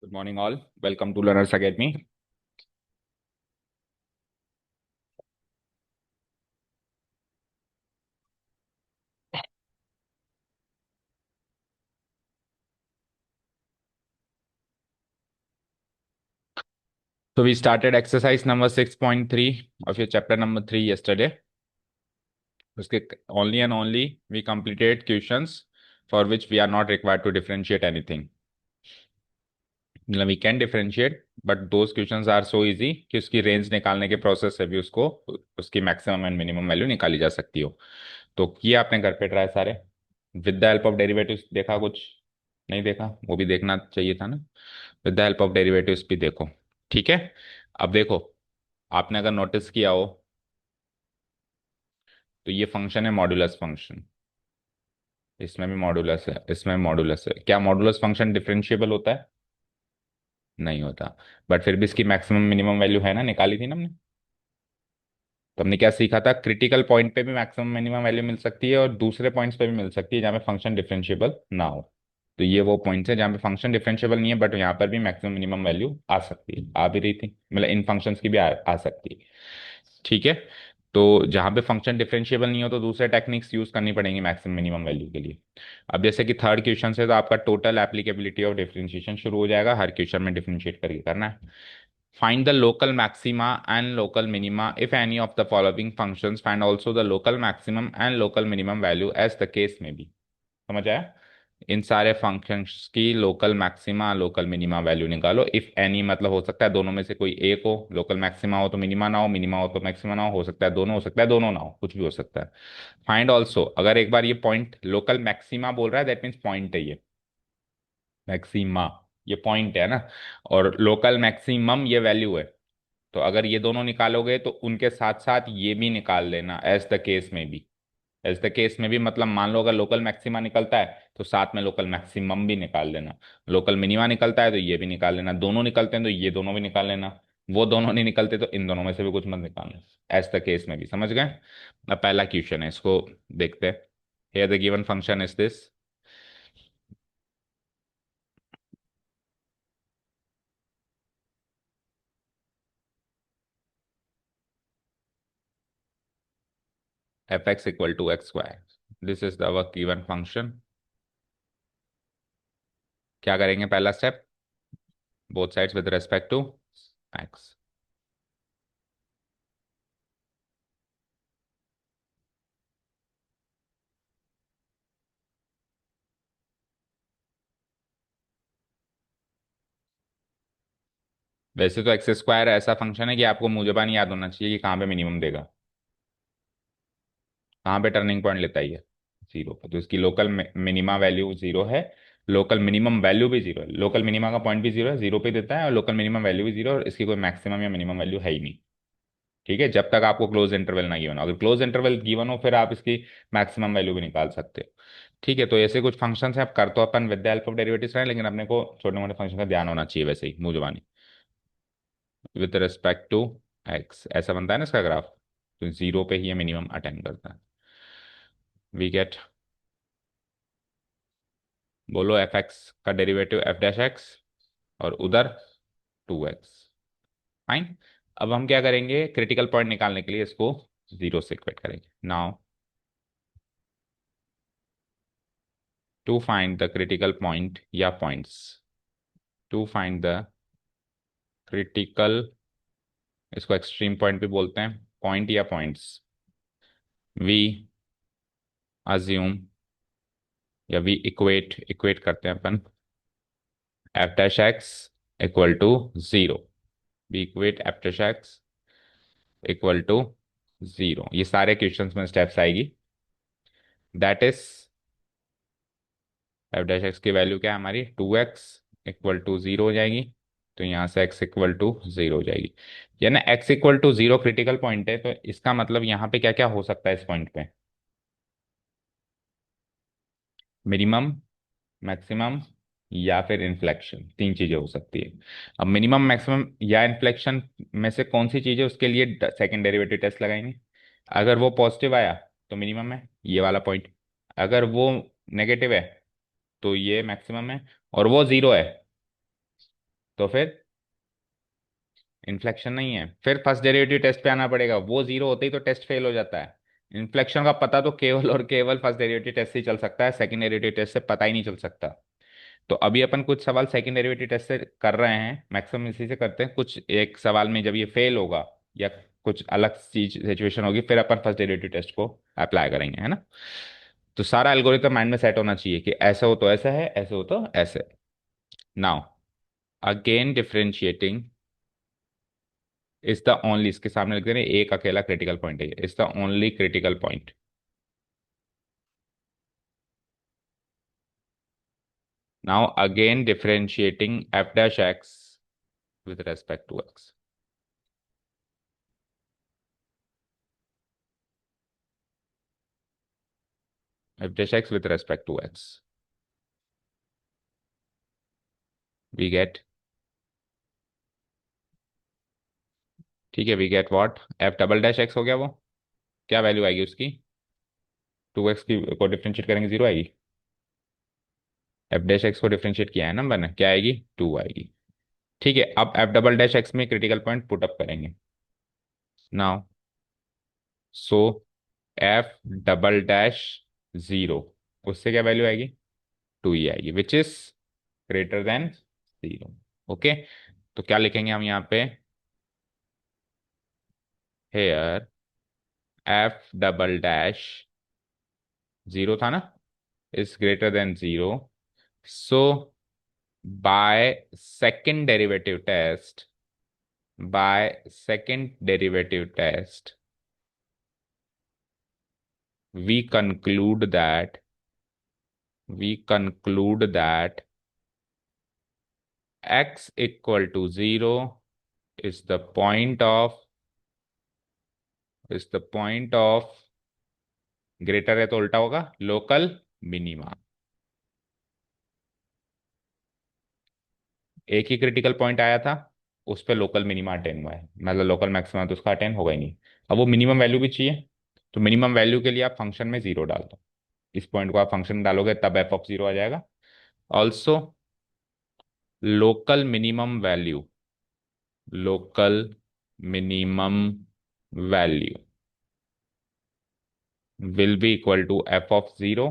Good morning, all. Welcome to Learners Academy. So we started exercise number 6.3 of your chapter number 3 yesterday. उसके only and only we completed questions for which we are not required to differentiate anything. मतलब we can differentiate, but those questions are so easy कि उसकी range निकालने के process से भी उसको उसकी मैक्सिमम एंड मिनिमम वैल्यू निकाली जा सकती हो। तो किया आपने घर पे ट्राई सारे? With the help of derivatives देखा कुछ? नहीं देखा? वो भी देखना चाहिए था ना। With the help of derivatives भी देखो। ठीक है। अब देखो, आपने अगर नोटिस किया हो तो ये फंक्शन है मॉडुलस फंक्शन। इसमें भी मॉडुलस है, इसमें मॉडुलस है। क्या मॉडुलस फंक्शन डिफरेंशिएबल होता है? नहीं होता। बट फिर भी इसकी मैक्सिमम मिनिमम वैल्यू है ना, निकाली थी ना हमने। तो हमने क्या सीखा था? क्रिटिकल पॉइंट पे भी मैक्सिमम मिनिमम वैल्यू मिल सकती है और दूसरे पॉइंट्स पे भी मिल सकती है जहाँ पे फंक्शन डिफरेंशिएबल ना हो। तो ये वो पॉइंट्स है जहाँ पे फंक्शन डिफरेंशिएबल नहीं है, बट यहाँ पर भी मैक्सिमम मिनिमम वैल्यू आ सकती है, आ भी रही थी। मतलब इन फंक्शंस की भी आ सकती है। ठीक है। तो जहाँ पे फंक्शन डिफरेंशिएबल नहीं हो तो दूसरे टेक्निक्स यूज करनी पड़ेंगी मैक्सिमम मिनिमम वैल्यू के लिए। अब जैसे कि थर्ड क्वेश्चन से तो आपका टोटल एप्लीकेबिलिटी ऑफ डिफरेंशिएशन शुरू हो जाएगा। हर क्वेश्चन में डिफरेंशिएट करके करना है। Find the local maxima and local minima if any of the following functions. Find also the local maximum and local minimum value as the case may be. समझ आया? इन सारे फंक्शंस की local maxima local minima value निकालो। If any मतलब हो सकता है दोनों में से कोई एक हो। लोकल मैक्सिमा हो तो मिनिमा ना हो, मिनिमा हो तो मैक्सिमा ना हो सकता है दोनों, हो सकता है दोनों ना हो, कुछ भी हो सकता है। फाइंड ऑल्सो, अगर एक बार ये पॉइंट लोकल मैक्सिमा बोल रहा है दैट मीन्स पॉइंट है ये। मैक्सिमा ये पॉइंट है ना, और लोकल मैक्सिमम ये वैल्यू है। तो अगर ये दोनों निकालोगे तो उनके साथ साथ ये भी निकाल लेना एज द केस में भी। एज द केस में भी मतलब मान लो अगर लोकल मैक्सिमा निकलता है तो साथ में लोकल मैक्सिमम भी निकाल लेना। लोकल मिनिमा निकलता है तो ये भी निकाल लेना। दोनों निकलते हैं तो ये दोनों भी निकाल लेना। वो दोनों नहीं निकलते तो इन दोनों में से भी कुछ मत निकालना। एज द केस में भी, समझ गए? अब पहला क्वेश्चन है, इसको देखते हैं। Here the given function is this. F x equal to x square, this is the given function. क्या करेंगे? पहला step, both sides with respect to x. वैसे तो एक्स स्क्वायर ऐसा फंक्शन है कि आपको मूजबान याद होना चाहिए कि कहाँ पे मिनिमम देगा, कहाँ पे टर्निंग पॉइंट लेता है ये, जीरो पे। तो इसकी लोकल मिनिमा वैल्यू जीरो है, लोकल मिनिमम वैल्यू भी जीरो है। लोकल मिनिमा का पॉइंट भी जीरो है, जीरो पे देता है, और लोकल मिनिमम वैल्यू भी जीरो, और इसकी कोई मैक्सिमम या मिनिमम वैल्यू है ही नहीं। ठीक है, जब तक आपको क्लोज इंटरवल ना गिवन हो। अगर क्लोज इंटरवल गिवन हो फिर आप इसकी मैक्सिमम वैल्यू भी निकाल सकते हो। ठीक है, तो ऐसे कुछ फंक्शन है। आप कर तो अपन with the help of derivatives रहे हैं, लेकिन अपने को छोटे मोटे फंक्शन का ध्यान होना चाहिए वैसे ही मूजबानी। विद रिस्पेक्ट टू एक्स ऐसा बनता है ना इसका ग्राफ। तो जीरो पे ही ये मिनिमम अटेंड करता है। वी गेट, बोलो, एफ एक्स का डेरिवेटिव एफ डैश एक्स, और उधर टू एक्स। फाइन। अब हम क्या करेंगे? क्रिटिकल पॉइंट निकालने के लिए इसको जीरो से इक्वेट करेंगे now. To find the critical point या points, to find the critical, इसको एक्सट्रीम पॉइंट भी बोलते हैं, पॉइंट या पॉइंट्स, वी अज्यूम या वी इक्वेट, इक्वेट करते हैं अपन, F dash X equal to zero. We equate F dash X equal to zero. ये सारे क्वेश्चंस में स्टेप्स आएगी। That is, F dash X की वैल्यू क्या है हमारी? Two X equal to zero हो जाएगी। तो यहाँ से एक्स इक्वल टू जीरो हो जाएगी। यानी x equal to zero critical point है, तो इसका मतलब यहाँ पे क्या क्या हो सकता है इस पॉइंट पे? मिनिमम, मैक्सिमम, या फिर इन्फ्लेक्शन। तीन चीजें हो सकती है। अब मिनिमम, मैक्सिमम या इन्फ्लेक्शन में से कौन सी चीज है उसके लिए सेकंड डेरिवेटिव टेस्ट लगाएंगे। अगर वो पॉजिटिव आया तो मिनिमम है ये वाला पॉइंट, अगर वो नेगेटिव है तो ये मैक्सिमम है, और वो जीरो है तो फिर इन्फ्लेक्शन नहीं है, फिर फर्स्ट डेरिवेटिव टेस्ट पे आना पड़ेगा, वो जीरो होते ही तो टेस्ट फेल हो जाता है। इन्फ्लेक्शन का पता तो केवल और केवल फर्स्ट डेरिवेटिव टेस्ट से ही चल सकता है, सेकंड डेरिवेटिव टेस्ट से पता ही नहीं चल सकता। तो अभी अपन कुछ सवाल सेकंड डेरिवेटिव टेस्ट से कर रहे हैं, मैक्सिमम इसी से करते हैं, कुछ एक सवाल में जब ये फेल होगा या कुछ अलग चीज सिचुएशन होगी, फिर अपन फर्स्ट डेरिवेटिव टेस्ट को अप्लाई करेंगे, है ना। तो सारा एल्गोरिथम माइंड में सेट होना चाहिए कि ऐसा हो तो ऐसा है, ऐसे हो तो ऐसे। Now again differentiating is the only, इसके सामने लिख दे रहे हैं, एक अकेला क्रिटिकल पॉइंट है, is the only critical point. Now again differentiating f dash x with respect to x. F dash x with respect to x, we get, ठीक है, we get what, f double dash x हो गया वो, क्या value आएगी उसकी, to x की को डिफरेंशिएट करेंगे जीरो आएगी। एफ डैश एक्स को डिफरेंशिएट किया है ना मैंने, क्या आएगी, टू आएगी। ठीक है, अब एफ डबल डैश एक्स में क्रिटिकल पॉइंट पुट अप करेंगे। Now so f double dash zero, उससे क्या वैल्यू आएगी, टू ही आएगी, which is greater than zero. Okay, तो क्या लिखेंगे हम यहाँ पे, here f double dash, zero था ना, is greater than zero, so by second derivative test, by second derivative test, we conclude that, we conclude that x equal to 0 is the point of, is the point of, greater है तो उल्टा होगा, local minima. एक ही critical point आया था, उस पर local minima attain हुआ है, मतलब लोकल मैक्सिमम तो उसका अटेन होगा ही नहीं। अब वो मिनिमम वैल्यू भी चाहिए, तो मिनिमम वैल्यू के लिए आप फंक्शन में जीरो डाल दो, इस पॉइंट को आप फंक्शन में डालोगे तब एफ ऑफ जीरो आ जाएगा। Also local minimum value, local minimum value will be equal to f of zero,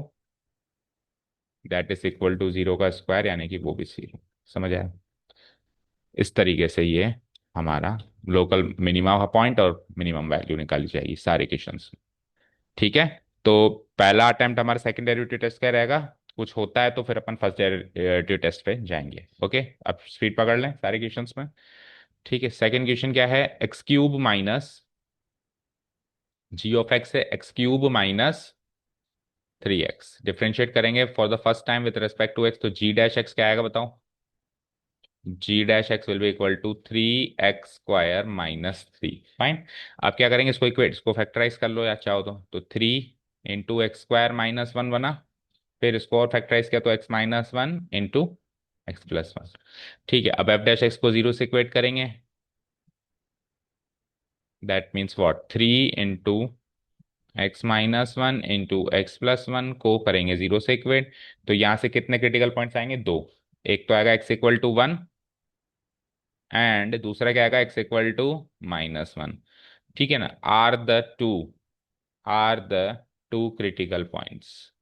that is equal to zero का स्क्वायर, यानी कि वो भी जीरो। समझ आया, इस तरीके से ये हमारा लोकल मिनिमा का पॉइंट और मिनिमम वैल्यू निकाली जाएगी सारे क्वेश्चंस में। ठीक है, तो पहला अटेम्प्ट हमारा सेकंड डेरिवेटिव टेस्ट का रहेगा, कुछ होता है तो फिर अपन फर्स्ट डेरिवेटिव टेस्ट पे जाएंगे। ओके, अब स्पीड पकड़ लें सारे क्वेश्चंस में। ठीक है, सेकंड क्वेश्चन क्या है, X cube minus G of X है, X cube minus three X, differentiate करेंगे for the first time with respect to x, तो जी डैश एक्स क्या आएगा बताओ, G dash X will be equal to three X square minus three. Fine, आप क्या करेंगे, इसको इक्वेट, इसको फैक्टराइज कर लो या चाहो तो three into x square minus one बना, फिर इसको और फैक्टराइज किया तो x minus one into x plus one. ठीक है, अब एफ डैश एक्स को जीरो से इक्वेट करेंगे, that means what, three into x minus one into x plus one को करेंगे जीरो से इक्वेट, तो यहां से कितने क्रिटिकल पॉइंट्स आएंगे, दो, एक तो आएगा x equal to one and दूसरा क्या आएगा x equal to minus one. ठीक है ना, are the two, are the two critical points.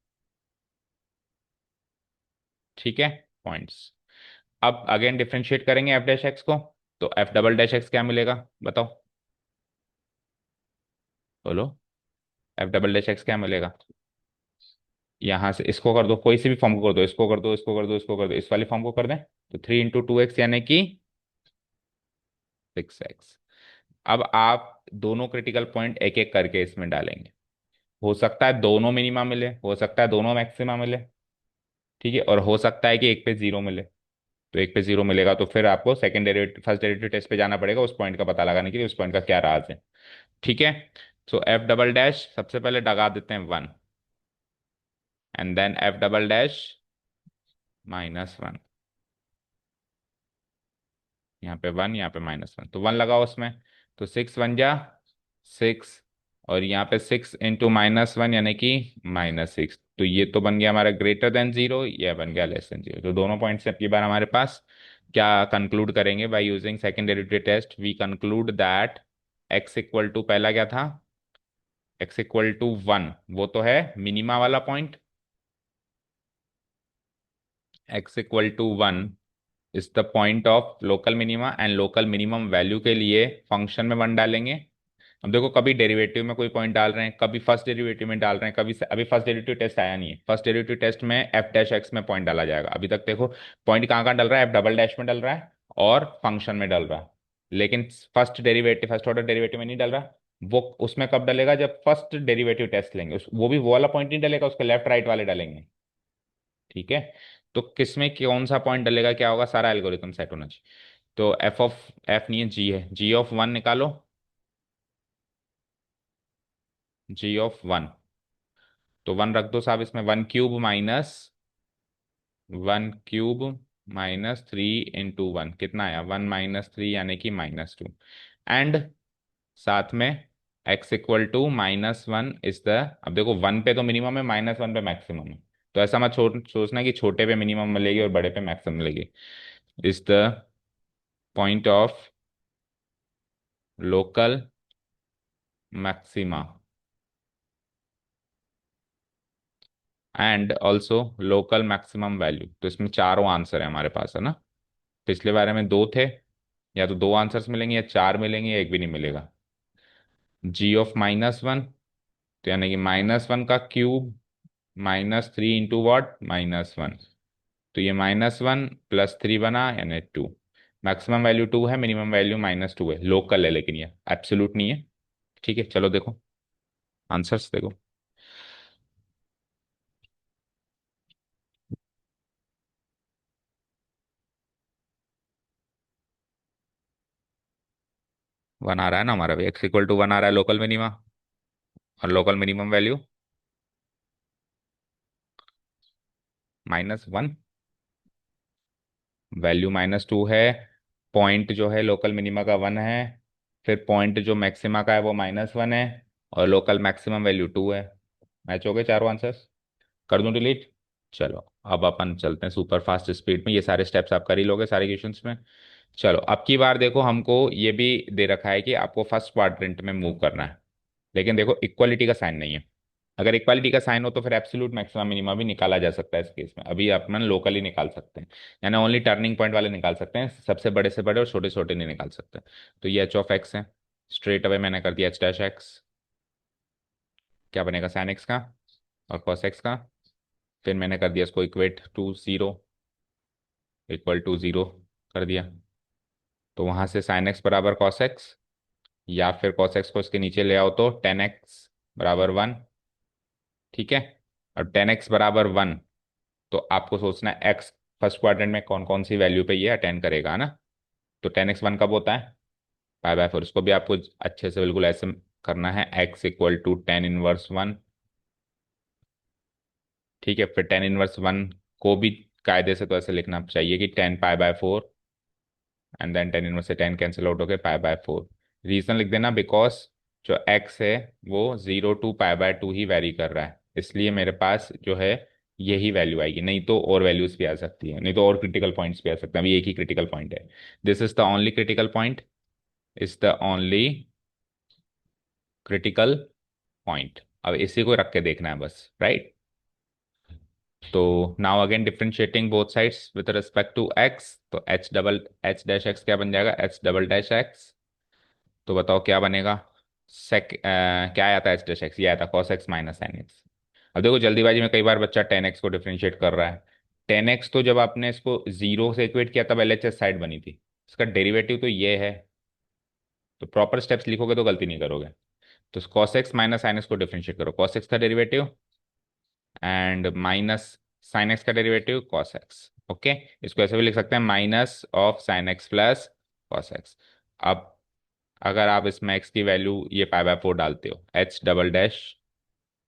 ठीक है, पॉइंट्स। अब अगेन डिफरेंशिएट करेंगे एफ डैश एक्स को, तो एफ डबल डैश एक्स क्या मिलेगा बताओ, बोलो, एफ डबल डैश एक्स क्या मिलेगा, यहां से इसको कर दो, कोई से भी फॉर्म को कर दो, इसको कर दो, इसको कर दो, इसको कर दो, इस वाले फॉर्म को कर दें, तो थ्री इंटू टू एक्स यानी कि सिक्स एक्स। अब आप दोनों क्रिटिकल पॉइंट एक एक करके इसमें डालेंगे, हो सकता है दोनों मिनिमा मिले, हो सकता है दोनों मैक्सिमा मिले, ठीक है, और हो सकता है कि एक पे जीरो मिले। तो एक पे जीरो मिलेगा तो फिर आपको second derivative first derivative test पे जाना पड़ेगा उस पॉइंट का पता लगाने के लिए, उस पॉइंट का क्या राज है। ठीक है, सो एफ डबल डैश सबसे पहले लगा देते हैं one, and then f double dash minus one, यहाँ पे वन, यहाँ पे माइनस वन, तो वन लगाओ उसमें, तो सिक्स वन जा सिक्स, और यहाँ पे सिक्स इंटू माइनस वन यानी कि माइनस सिक्स, तो ये तो बन गया हमारा ग्रेटर देन जीरो, यह बन गया लेस देन जीरो, तो दोनों पॉइंट्स अब की बार हमारे पास क्या कंक्लूड करेंगे by using second derivative test? We conclude that x equal to, पहला क्या था, एक्स इक्वल टू वन, वो तो है मिनिमा वाला point. X equal to one is the point of local minima, and local minimum value के लिए function में वन डालेंगे। अब देखो, कभी डेरिवेटिव में कोई पॉइंट डाल रहे हैं, कभी फर्स्ट डेरिवेटिव में डाल रहे हैं, कभी अभी फर्स्ट डेरिवेटिव टेस्ट आया नहीं है, फर्स्ट डेरिवेटिव टेस्ट में एफ डैश एक्स में पॉइंट डाला जाएगा। अभी तक देखो पॉइंट कहाँ कहाँ डल रहा है, एफ डबल डैश में डल रहा है और फंक्शन में डल रहा है, लेकिन फर्स्ट ऑर्डर डेरिवेटिव में नहीं डल रहा। वो उसमें कब डलेगा, जब फर्स्ट डेरिवेटिव टेस्ट लेंगे, वो भी वो वाला पॉइंट नहीं डलेगा, उसके लेफ्ट राइट वाले डलेंगे। ठीक है, तो किसमें कौन सा पॉइंट डलेगा, क्या होगा, सारा एल्गोरिथम सेट होना चाहिए। तो एफ नहीं है, जी है, जी ऑफ वन निकालो, जी ऑफ वन। तो वन रख दो साहब इसमें, one cube minus 3 into one, कितना आया, 1 - 3 यानी कि -2। एंड साथ में x equal to -1 is the, अब देखो वन पे तो मिनिमम है, -1 पे मैक्सिमम है। तो ऐसा मत सोचना कि छोटे पे मिनिमम मिलेगी और बड़े पे मैक्सिमम मिलेगी। Is the point of local maxima and also local maximum value. तो इसमें चारों आंसर है हमारे पास, है ना। पिछले बारे में दो थे, या तो दो आंसर्स मिलेंगे या चार मिलेंगे या एक भी नहीं मिलेगा। जी ऑफ -1, तो यानी कि -1 का क्यूब -3 इंटू वॉट, -1। तो ये -1 +3 बना यानी 2। मैक्सिमम वैल्यू 2 है, मिनिमम वैल्यू -2 है, लोकल है लेकिन ये एब्सोल्यूट नहीं है। ठीक है, चलो देखो आंसर्स देखो। 1 आ रहा है ना हमारा भी, एक्स इक्वल टू 1 आ रहा है लोकल मिनिमा, और लोकल मिनिमम वैल्यू -1, वैल्यू -2 है, पॉइंट जो है लोकल मिनिमा का 1 है, फिर पॉइंट जो मैक्सिमा का है वो -1 है, और लोकल मैक्सिमम वैल्यू 2 है। मैच हो गए चारों आंसर्स। कर दूं डिलीट? चलो, अब अपन चलते हैं सुपर फास्ट स्पीड में, ये सारे स्टेप्स आप कर ही लोगे सारे क्वेश्चंस में। चलो, अब की बार देखो, हमको ये भी दे रखा है कि आपको फर्स्ट क्वाड्रेंट में मूव करना है, लेकिन देखो इक्वालिटी का साइन नहीं है। अगर इक्वालिटी का साइन हो तो फिर एब्सोल्यूट मैक्सिमम मिनिमा भी निकाला जा सकता है इस केस में। अभी अपन लोकली निकाल सकते हैं, यानी ओनली टर्निंग पॉइंट वाले निकाल सकते हैं, सबसे बड़े से बड़े और छोटे छोटे नहीं निकाल सकते। तो ये एच ऑफ एक्स है, स्ट्रेट अवे मैंने कर दिया एच डैश एक्स, क्या बनेगा साइन एक्स का और कॉस एक्स का। फिर मैंने कर दिया इसको equate to zero, equal to zero कर दिया। तो वहां से साइन एक्स बराबर कॉस एक्स, या फिर कॉस एक्स को इसके नीचे ले आओ तो टेन एक्स बराबर वन। ठीक है, और टेन एक्स बराबर वन, तो आपको सोचना है एक्स फर्स्ट क्वाड्रेंट में कौन कौन सी वैल्यू पे ये अटेंड करेगा, है ना। तो 10x1 कब होता है, पाई बाय 4। इसको भी आपको अच्छे से बिल्कुल ऐसे करना है, एक्स इक्वल टू 10 इनवर्स 1। ठीक है, फिर 10 इनवर्स 1 को भी कायदे से तो ऐसे लिखना चाहिए कि 10 pi by 4, and then 10 inverse से 10 कैंसिल आउट हो गए, पाई बाय 4। रीजन लिख देना, बिकॉज जो एक्स है वो 0 to पाई बाय 2 ही वैरी कर रहा है, इसलिए मेरे पास जो है यही वैल्यू आएगी, नहीं तो और वैल्यूज भी आ सकती है, नहीं तो और क्रिटिकल पॉइंट्स भी आ सकते हैं। अभी एक ही क्रिटिकल पॉइंट है, this is the only critical point, is the only critical point. अब इसी को रख के देखना है बस, राइट। तो now again differentiating both sides with respect to x, तो एच डैश एक्स क्या बन जाएगा, एच डबल डैश एक्स। तो बताओ क्या बनेगा, क्या आया था एच डैश एक्स, ये आया था cos x minus sine x. अब देखो जल्दीबाजी में कई बार बच्चा 10x को डिफरेंशिएट कर रहा है। 10x तो जब आपने इसको जीरो से इक्वेट किया तब एलएचएस साइड बनी थी, इसका डेरिवेटिव तो ये है। तो प्रॉपर स्टेप्स लिखोगे तो गलती नहीं करोगे। तो cos x minus sine x को डिफरेंशिएट करो, cos x का derivative and minus sine x का डेरिवेटिव cos x। ओके, इसको ऐसे भी लिख सकते हैं, minus of sine x plus cos x। अब अगर आप इसमें x की वैल्यू ये पाई बाय 4 डालते हो, H double dash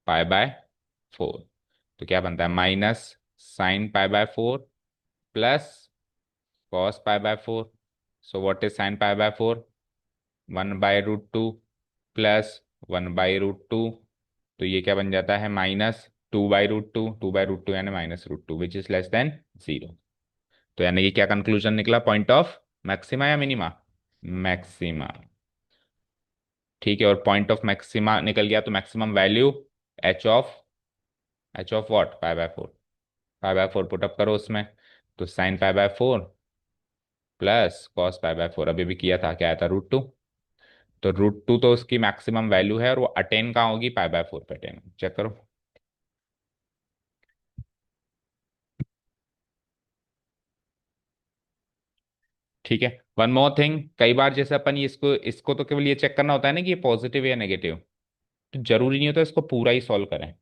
pi by 4, तो क्या बनता है, minus sine pi by 4 plus cos pi by 4। So what is sine pi by 4, 1/√2 plus 1/√2। तो ये क्या बन जाता है, -2/√2, 2/√2 यानी -√2 विच इज लेस देन 0। तो यानी कि क्या कंक्लूजन निकला, पॉइंट ऑफ मैक्सिमा या मिनिमा? मैक्सिमा। ठीक है, और पॉइंट ऑफ मैक्सिमा निकल गया तो maximum value H of what, pi by 4। Pi by 4 put up करो उसमें, तो sine pi by 4 plus cos pi by 4, अभी भी किया था, क्या आया था, √2। तो √2 तो उसकी मैक्सिमम वैल्यू है, और वो अटेन कहाँ होगी, पाई बाय 4 पे अटेन, चेक करो। ठीक है, वन मोर थिंग, कई बार जैसे अपन ये इसको इसको तो केवल ये चेक करना होता है ना कि ये पॉजिटिव या नेगेटिव, तो जरूरी नहीं होता इसको पूरा ही सॉल्व करें।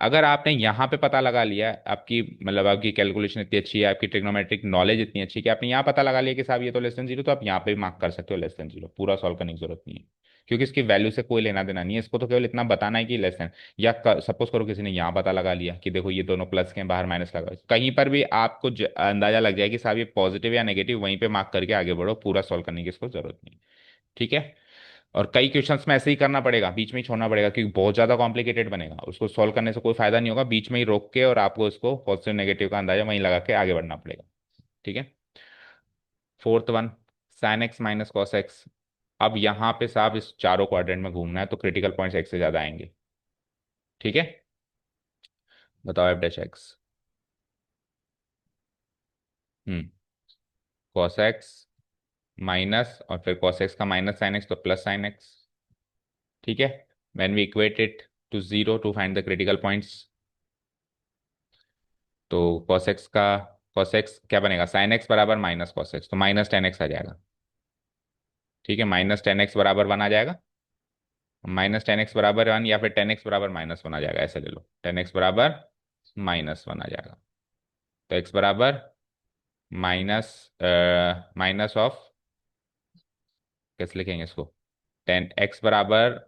अगर आपने यहाँ पे पता लगा लिया, आपकी मतलब आपकी कैलकुलेशन इतनी अच्छी है, आपकी ट्रिग्नोमेट्रिक नॉलेज इतनी अच्छी है कि आपने यहाँ पता लगा लिया कि साहब ये तो लेस देन 0, तो आप यहाँ पे भी मार्क कर सकते हो लेस देन 0, पूरा सॉल्व करने की जरूरत नहीं है। क्योंकि इसकी वैल्यू से कोई लेना देना नहीं है, इसको तो केवल इतना बताना है कि लेस देन। या सपोज करो किसी ने यहाँ पता लगा लिया कि देखो ये दोनों प्लस के हैं, बाहर माइनस लगा, कहीं पर भी आपको अंदाजा लग जाए कि साहब ये पॉजिटिव या नेगेटिव, वहीं पे मार्क करके आगे बढ़ो, पूरा सॉल्व करने की इसको जरूरत नहीं। ठीक है। और कई क्वेश्चंस में ऐसे ही करना पड़ेगा, बीच में ही छोड़ना पड़ेगा, क्योंकि बहुत ज्यादा कॉम्प्लिकेटेड बनेगा, उसको सॉल्व करने से कोई फायदा नहीं होगा, बीच में ही रोक के और आपको उसको पॉजिटिव नेगेटिव का अंदाजा वहीं लगा के आगे बढ़ना पड़ेगा। ठीक है। Fourth one, sine x minus cos x. अब यहाँ पे साहब इस चारों क्वाड्रेंट में घूमना है, तो क्रिटिकल पॉइंट्स एक से ज्यादा आएंगे। ठीक है, बताओ f dash x. Hmm. Cos x minus, और फिर कॉस एक्स का माइनस साइन एक्स, तो प्लस साइन एक्स। ठीक है। When we equate it to zero to find the critical points, तो cos x का, cos x क्या बनेगा, sin x बराबर माइनस cos x, तो -10x आ जाएगा। ठीक है, -10x बराबर 1 आ जाएगा। -10x बराबर 1, या फिर 10x बराबर -1 आ जाएगा, ऐसे ले लो, 10x बराबर -1 आ जाएगा। तो x बराबर माइनस माइनस ऑफ, कैसे लिखेंगे इसको, 10x बराबर,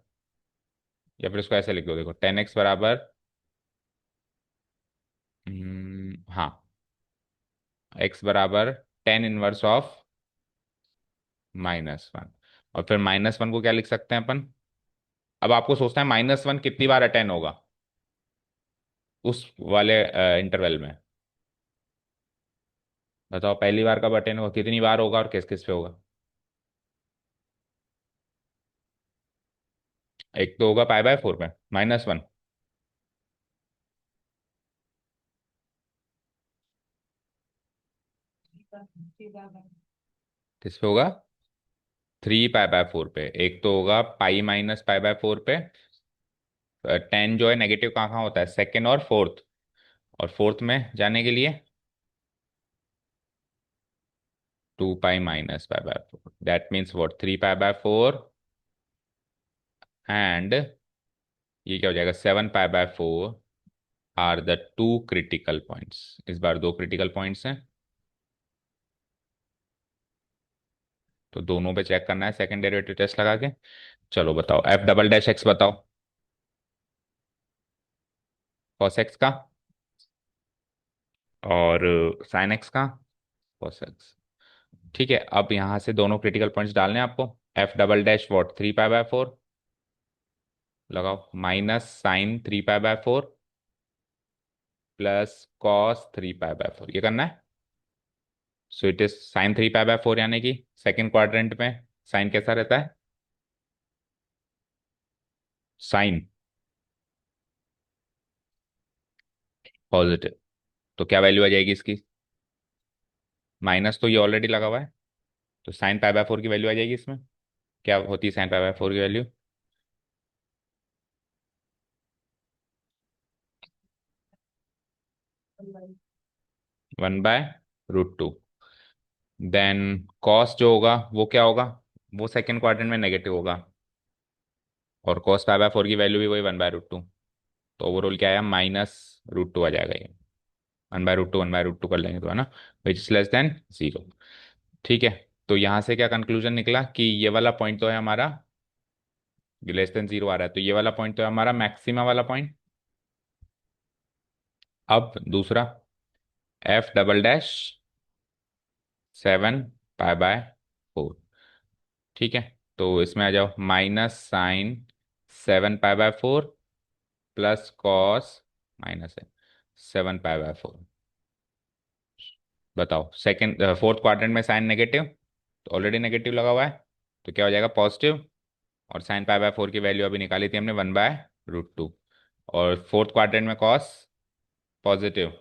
या फिर इसको ऐसे लिख दो, देखो 10x बराबर, हाँ, x बराबर 10 इनवर्स ऑफ -1। और फिर -1 को क्या लिख सकते हैं अपन, अब आपको सोचना है -1 कितनी बार अटेन होगा उस वाले इंटरवल में, बताओ पहली बार कब अटेन होगा, कितनी बार होगा, और किस किस पे होगा। एक तो होगा पाई बाय 4 पे -1, किस पे होगा, 3 पाई बाय 4 पे। एक तो होगा पाई माइनस पाई बाय 4 पे, 10 जो है नेगेटिव कहाँ कहाँ होता है, सेकेंड और फोर्थ, और फोर्थ में जाने के लिए 2 pi minus pi by 4, that means what, 3 pi by 4, and ये क्या हो जाएगा, 7 pi by 4 are the two critical points. इस बार दो क्रिटिकल पॉइंट्स हैं, तो दोनों पे चेक करना है सेकंड डेरिवेटिव टेस्ट लगा के। चलो बताओ, एफ डबल डैश एक्स बताओ, कॉस एक्स का, और साइन एक्स का, कॉस एक्स। ठीक है, अब यहाँ से दोनों क्रिटिकल पॉइंट्स डालने हैं आपको। F double dash what, 3 pi by 4, लगाओ, minus sine 3 pi by 4 plus cos 3 pi by 4, ये करना है। So it is sine 3 pi by 4, यानी कि सेकेंड क्वाड्रेंट में साइन कैसा रहता है, साइन पॉजिटिव, तो क्या वैल्यू आ जाएगी इसकी, माइनस तो ये ऑलरेडी लगा हुआ है, तो साइन पाई बाय 4 की वैल्यू आ जाएगी इसमें। क्या होती है साइन पाई बाय 4 की वैल्यू, 1/√2। देन कॉस जो होगा वो क्या होगा, वो सेकेंड क्वाड्रेंट में नेगेटिव होगा, और कॉस पाई बाय 4 की वैल्यू भी वही 1/√2, तो ओवरऑल क्या आया, -√2 आ जाएगा ये। 1/√2 कर लेंगे तो, है ना, विच इज लेस देन 0। ठीक है, तो यहाँ से क्या कंक्लूजन निकला कि ये वाला पॉइंट तो है हमारा, लेस देन 0 आ रहा है, तो ये वाला पॉइंट तो है हमारा मैक्सिमा वाला पॉइंट। अब दूसरा, f double dash 7 pi by 4। ठीक है, तो इसमें आ जाओ, minus sine 7 pi by 4 plus cos, minus है 7 पाई बाय 4, बताओ, सेकंड फोर्थ क्वाड्रेंट में साइन नेगेटिव, तो ऑलरेडी नेगेटिव लगा हुआ है, तो क्या हो जाएगा पॉजिटिव। और साइन पाई बाय 4 की वैल्यू अभी निकाली थी हमने 1/√2। और फोर्थ क्वाड्रेंट में कॉस पॉजिटिव,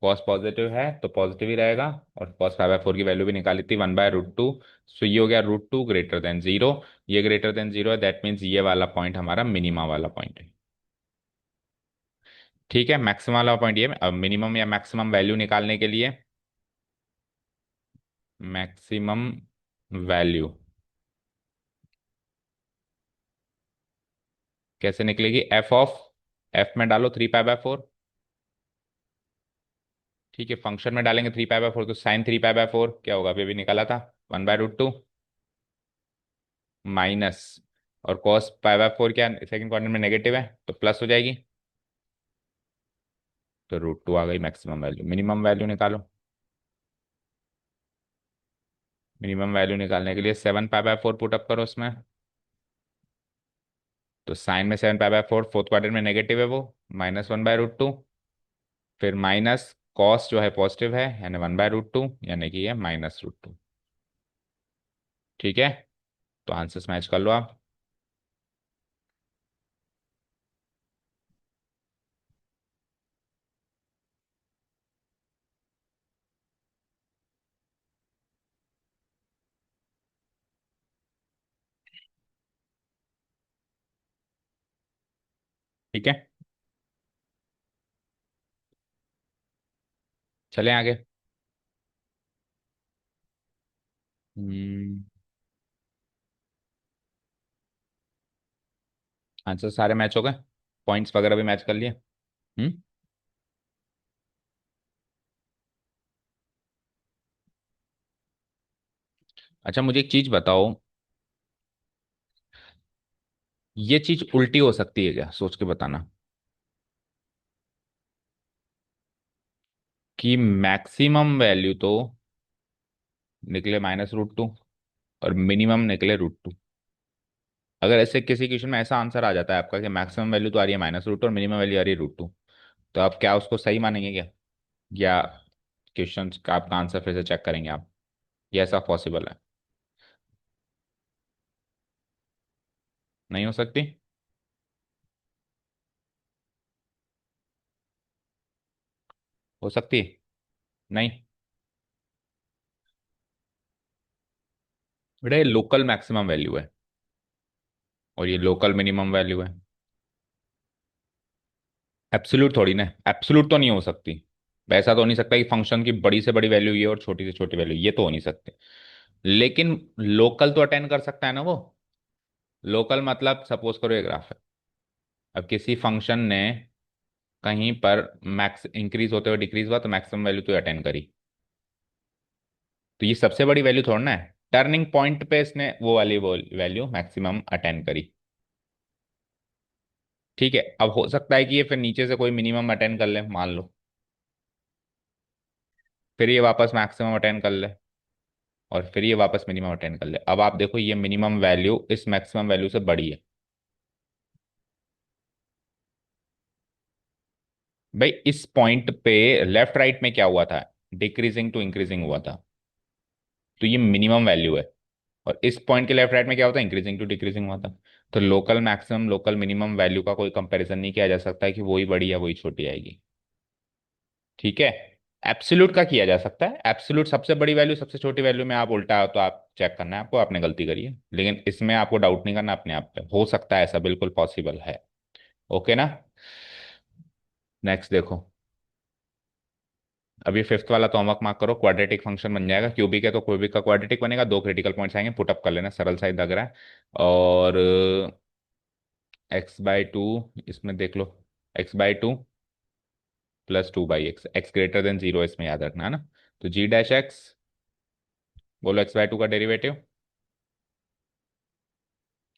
कॉस पॉजिटिव है तो पॉजिटिव ही रहेगा। और कॉस पाई बाय 4 की वैल्यू भी निकाली थी 1/√2। सो ये हो गया √2 ग्रेटर देन जीरो। ये ग्रेटर देन जीरो है, दैट मीन्स ये वाला पॉइंट हमारा मिनिमम वाला पॉइंट है। ठीक है, मैक्सिमम वाला पॉइंट ये। अब मिनिमम या मैक्सिमम वैल्यू निकालने के लिए, मैक्सिमम वैल्यू कैसे निकलेगी? एफ में डालो 3π/4। ठीक है, फंक्शन में डालेंगे 3π/4, तो साइन 3π/4 क्या होगा? अभी भी निकाला था 1/√2 माइनस। और कॉस π/4 क्या सेकंड क्वाड्रेंट में नेगेटिव है, तो प्लस हो जाएगी। तो √2 आ गई मैक्सिमम वैल्यू। मिनिमम वैल्यू निकालो। मिनिमम वैल्यू निकालने के लिए 7π/4 पुटअप करो उसमें। तो साइन में 7π/4, फोर्थ क्वाड्रेंट में नेगेटिव है वो, -1/√2। फिर माइनस कॉस जो है पॉजिटिव है, यानी 1/√2, यानी कि ये -√2। ठीक है, तो आंसर्स मैच कर लो आप। ठीक है, चलें आगे। हम्म, आंसर सारे मैच हो गए, पॉइंट्स वगैरह भी मैच कर लिए। हम्म। अच्छा, मुझे एक चीज बताओ, ये चीज उल्टी हो सकती है क्या? सोच के बताना। कि मैक्सिमम वैल्यू तो निकले -√2 और मिनिमम निकले √2। अगर ऐसे किसी क्वेश्चन में ऐसा आंसर आ जाता है आपका कि मैक्सिमम वैल्यू तो आ रही है -√2 और मिनिमम वैल्यू आ रही है √2, तो आप क्या उसको सही मानेंगे क्या? या क्वेश्चन का आपका आंसर फिर से चेक करेंगे आप? ये ऐसा पॉसिबल है? नहीं हो सकती? हो सकती है? नहीं बेटा, ये लोकल मैक्सिमम वैल्यू है और ये लोकल मिनिमम वैल्यू है। एब्सोल्यूट थोड़ी ना, एब्सोल्यूट तो नहीं हो सकती। ऐसा तो हो नहीं सकता कि फंक्शन की बड़ी से बड़ी वैल्यू ये और छोटी से छोटी वैल्यू ये, तो हो नहीं सकते। लेकिन लोकल तो अटेंड कर सकता है ना वो। लोकल मतलब सपोज करो ये ग्राफ है। अब किसी फंक्शन ने कहीं पर मैक्स इंक्रीज होते हुए डिक्रीज हुआ, तो मैक्सिमम वैल्यू तो अटेंड करी। तो ये सबसे बड़ी वैल्यू थोड़ा ना है, टर्निंग पॉइंट पे इसने वो वैल्यू मैक्सिमम अटेंड करी। ठीक है, अब हो सकता है कि ये फिर नीचे से कोई मिनिमम अटेंड कर ले, मान लो, फिर ये वापस मैक्सिमम अटेंड कर ले, और फिर ये वापस मिनिमम अटेंड कर ले। अब आप देखो, ये मिनिमम वैल्यू इस मैक्सिमम वैल्यू से बड़ी है। भाई इस पॉइंट पे लेफ्ट राइट में क्या हुआ था? डिक्रीजिंग टू इंक्रीजिंग हुआ था, तो ये मिनिमम वैल्यू है। और इस पॉइंट के लेफ्ट राइट में क्या होता है? इंक्रीजिंग टू डिक्रीजिंग हुआ था। तो local maximum local minimum value का कोई कंपैरिजन नहीं किया जा सकता है कि वही बड़ी या वही छोटी आएगी। ठीक है, एब्सोल्यूट का किया जा सकता है। एब्सोल्यूट सबसे बड़ी वैल्यू सबसे छोटी वैल्यू में आप उल्टा हो तो आप चेक करना है आपको, आपने गलती करी है। लेकिन इसमें आपको डाउट नहीं करना अपने आप पे, हो सकता है ऐसा, बिल्कुल पॉसिबल है। ओके ना? नेक्स्ट देखो। अभी फिफ्थ वाला तो होमवर्क मार्क करो। क्वाड्रेटिक फंक्शन बन जाएगा, क्यूबिक है तो क्यूबिक का क्वाड्रेटिक बनेगा, दो क्रिटिकल पॉइंट्स आएंगे, पुटअप कर लेना, सरल सा ही लग रहा है। और x/2, इसमें देख लो, x/2 +2/x, x greater than zero, इसमें याद रखना है ना। तो g'(x), बोलो x/2 का डेरिवेटिव।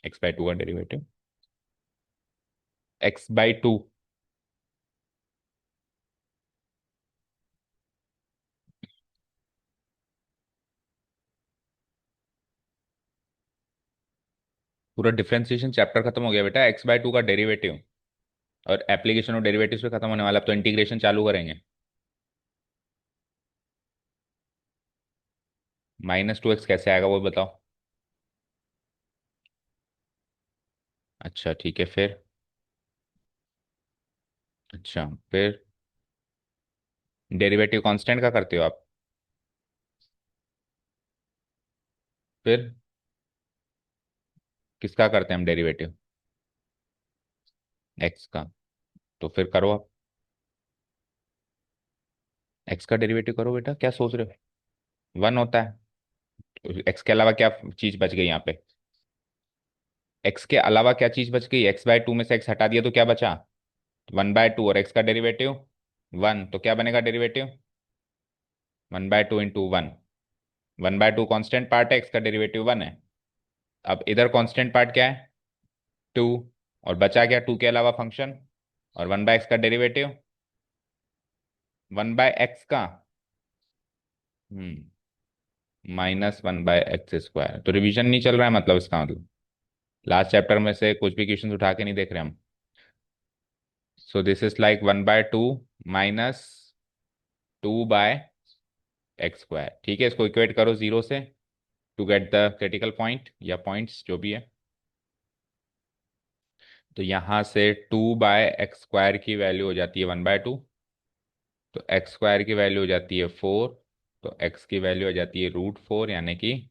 x/2 का डेरिवेटिव, x/2। पूरा डिफरेंशिएशन चैप्टर खत्म हो गया बेटा, x/2 का डेरिवेटिव। और एप्लीकेशन ऑफ डेरिवेटिव्स पे खत्म होने वाला, अब तो इंटीग्रेशन चालू करेंगे। -2x कैसे आएगा वो बताओ। अच्छा ठीक है फिर। अच्छा फिर डेरिवेटिव कांस्टेंट का करते हो आप। फिर किसका करते हैं हम डेरिवेटिव। एक्स का। तो फिर करो आप। एक्स का डेरिवेटिव करो बेटा, क्या सोच रहे हो। 1 होता है। एक्स के अलावा क्या चीज बच गई यहाँ पे। एक्स के अलावा क्या चीज बच गई, x/2 में से x हटा दिया तो क्या बचा। 1/2 और एक्स का डेरिवेटिव 1, तो क्या बनेगा डेरिवेटिव। 1/2 × 1। 1/2 कांस्टेंट पार्ट है, एक्स का डेरिवेटिव 1 है। अब इधर कांस्टेंट पार्ट क्या है, 2। और बचा क्या 2 के अलावा फंक्शन। और 1/x का डेरिवेटिव 1/x का। हम्म -1/x²। तो रिवीजन नहीं चल रहा है मतलब, इसका मतलब लास्ट चैप्टर में से कुछ भी क्वेश्चन उठा के नहीं देख रहे हम। So this is like 1/2 -2/x²। ठीक है, इसको इक्वेट करो 0 से to get the critical point या पॉइंट्स जो भी है। तो यहां से 2/x² की वैल्यू हो जाती है 1/2। तो x² की वैल्यू हो जाती है 4। तो x की वैल्यू हो जाती है √4, यानी कि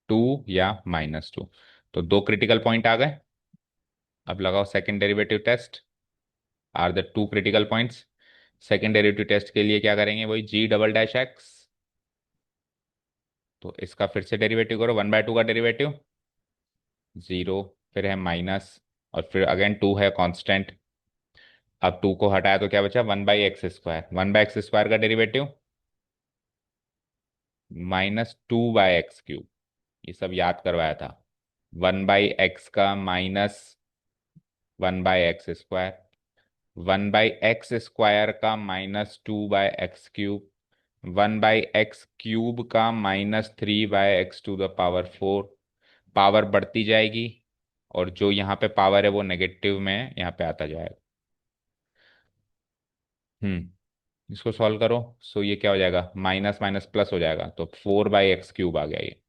2 या -2। तो दो क्रिटिकल पॉइंट आ गए। अब लगाओ second derivative test. Are the two critical points. Second derivative test के लिए क्या करेंगे, वही g′′ तो इसका फिर से डेरिवेटिव करो, 1/2 का डेरिवेटिव 0, फिर है माइनस, और फिर अगेन 2 है कांस्टेंट। अब 2 को हटाया तो क्या बचा, 1/x²। 1/x² का डेरिवेटिव -2/x³। ये सब याद करवाया था। 1/x का -1/x²। 1/x² का -2/x³। 1/x³ का -3/x⁴। पावर बढ़ती जाएगी, और जो यहाँ पे पावर है वो नेगेटिव में यहाँ पे आता जाएगा। इसको सॉल्व करो। सो ये क्या हो जाएगा, माइनस माइनस प्लस हो जाएगा, तो 4/x³ आ गया ये।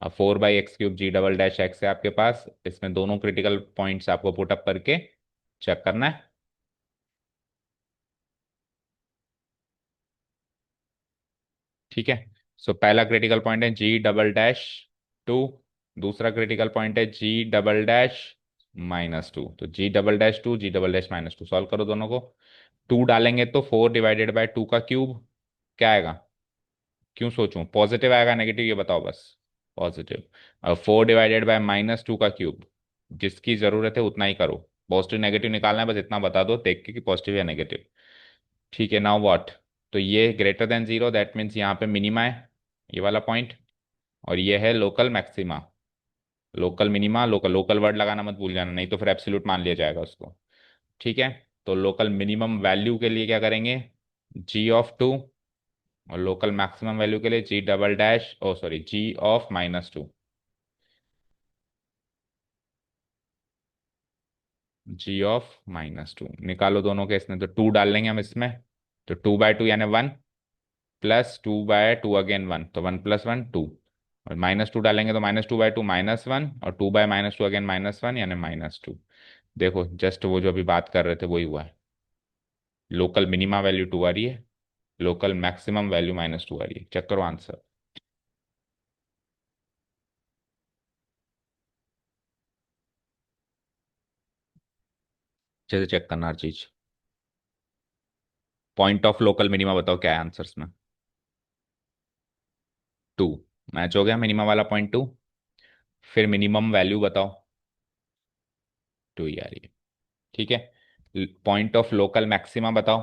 अब 4/x³ g′′ है आपके पास, इसमें दोनों क्रिटिकल पॉइंट्स आपको पुट अप करके चेक करना है। ठीक है। सो पहला क्रिटिकल पॉइंट है g′′2। दूसरा क्रिटिकल पॉइंट है g′′−2। तो g′′2 g′−2 सॉल्व करो दोनों को। 2 डालेंगे तो 4/2 का क्यूब क्या आएगा। क्यों सोचूं, पॉजिटिव आएगा नेगेटिव ये बताओ बस। पॉजिटिव। अब 4/−2 का क्यूब, जिसकी जरूरत है उतना ही करो। पॉजिटिव नेगेटिव निकालना है, बस इतना बता दो देख के कि पॉजिटिव या नेगेटिव। ठीक है, नाउ व्हाट। तो ये ग्रेटर देन 0, दैट मीन्स यहाँ पे मिनिमा है, ये वाला पॉइंट। और ये है local maxima. Local minima, local local word लगाना मत भूल जाना, नहीं तो फिर एब्सोल्यूट मान लिया जाएगा उसको। ठीक है। तो लोकल मिनिमम वैल्यू के लिए क्या करेंगे, g(2), और लोकल मैक्सिमम वैल्यू के लिए g', g(-2) निकालो दोनों के, इसमें तो 2 डाल लेंगे हम इसमें। तो 2/2 यानी 1, प्लस 2/2 अगेन 1, तो 1+1 2। और -2 डालेंगे तो -2/2 -1, और 2/−2 अगेन -1 यानी -2। देखो जस्ट वो जो अभी बात कर रहे थे वही हुआ है। लोकल मिनिमा वैल्यू 2 आ रही है, लोकल मैक्सिमम वैल्यू -2 आ रही है। चेक करो आंसर। अच्छे से चेक करना हर चीज। पॉइंट ऑफ लोकल मिनिमा बताओ क्या है आंसर्स में। 2। मैच हो गया मिनिमा वाला पॉइंट 2। फिर मिनिमम वैल्यू बताओ। 2 ही आ रही है। ठीक है। पॉइंट ऑफ लोकल मैक्सिमा बताओ।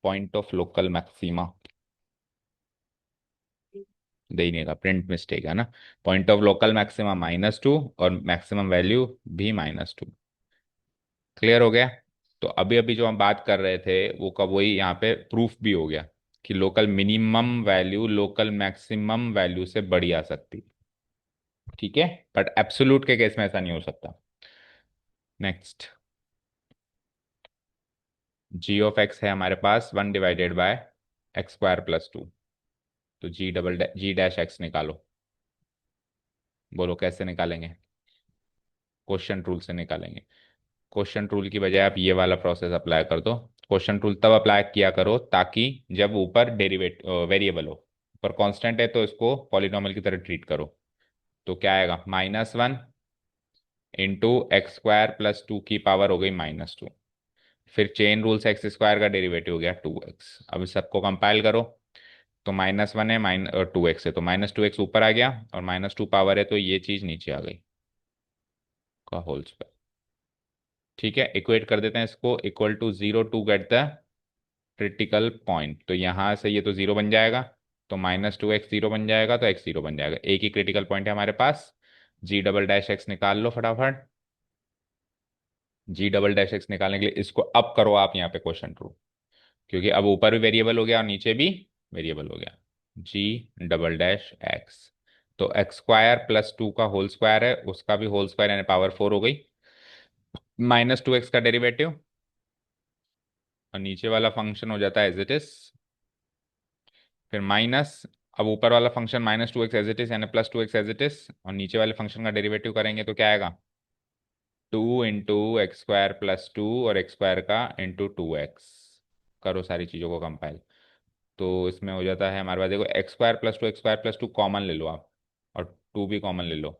पॉइंट ऑफ लोकल मैक्सिमा दे ही नहीं रहा, प्रिंट मिस्टेक है ना। पॉइंट ऑफ लोकल मैक्सिमा -2, और मैक्सिमम वैल्यू भी -2। क्लियर हो गया। तो अभी अभी जो हम बात कर रहे थे वो कब, वही यहाँ पे प्रूफ भी हो गया कि local minimum value local maximum value से बड़ी आ सकती। ठीक है। बट एब्सोल्यूट के केस में ऐसा नहीं हो सकता। नेक्स्ट। g(x) है हमारे पास 1/2 एक्स स्क्वायर प्लस टू। तो जी डैश एक्स निकालो। बोलो कैसे निकालेंगे? क्वेश्चन रूल से निकालेंगे। क्वेश्चन रूल की बजाय आप ये वाला प्रोसेस अप्लाई कर दो। क्वेश्चन रूल तब अप्लाई किया करो ताकि जब ऊपर डेरिवेट वेरिएबल हो, ऊपर कांस्टेंट है तो इसको पॉलिनॉमियल की तरह ट्रीट करो। तो क्या आएगा? -1 into x square plus two की पावर हो गई -2। फिर चेन रूल से एक्स स्क्वायर का डेरिवेटिव हो गया 2x। अब इस सबको कंपाइल करो। तो -1 है, -2x है, तो -2x ऊपर आ गया और -2 पावर है तो ये चीज नीचे आ गई का होल स्क्वायर। ठीक है, इक्वेट कर देते हैं इसको, equal to 0 to get the critical point. तो यहां से ये तो 0 बन जाएगा, तो -2x 0 बन जाएगा, तो x 0 बन जाएगा। एक ही क्रिटिकल पॉइंट है हमारे पास। जी डबल डैश एक्स निकाल लो फटाफट। जी डबल डैश एक्स निकालने के लिए इसको अब करो आप यहाँ पे क्वेश्चन ट्रू, क्योंकि अब ऊपर भी वेरिएबल हो गया और नीचे भी वेरिएबल हो गया। जी डबल डैश एक्स, तो एक्स स्क्वायर प्लस टू का होल स्क्वायर है, उसका भी होल स्क्वायर यानी पावर 4 हो गई, -2x का डेरिवेटिव, और नीचे वाला फंक्शन हो जाता है एज इट इज। फिर माइनस, अब ऊपर वाला function -2x as it is यानी +2x एज इट इज, और नीचे वाले फंक्शन का डेरिवेटिव करेंगे तो क्या आएगा? 2 × x² + 2 और एक्स स्क्वायर का ×2x। करो सारी चीज़ों को कंपाइल। तो इसमें हो जाता है हमारे पास, देखो x² + 2 कॉमन ले लो आप, और 2 भी कॉमन ले लो।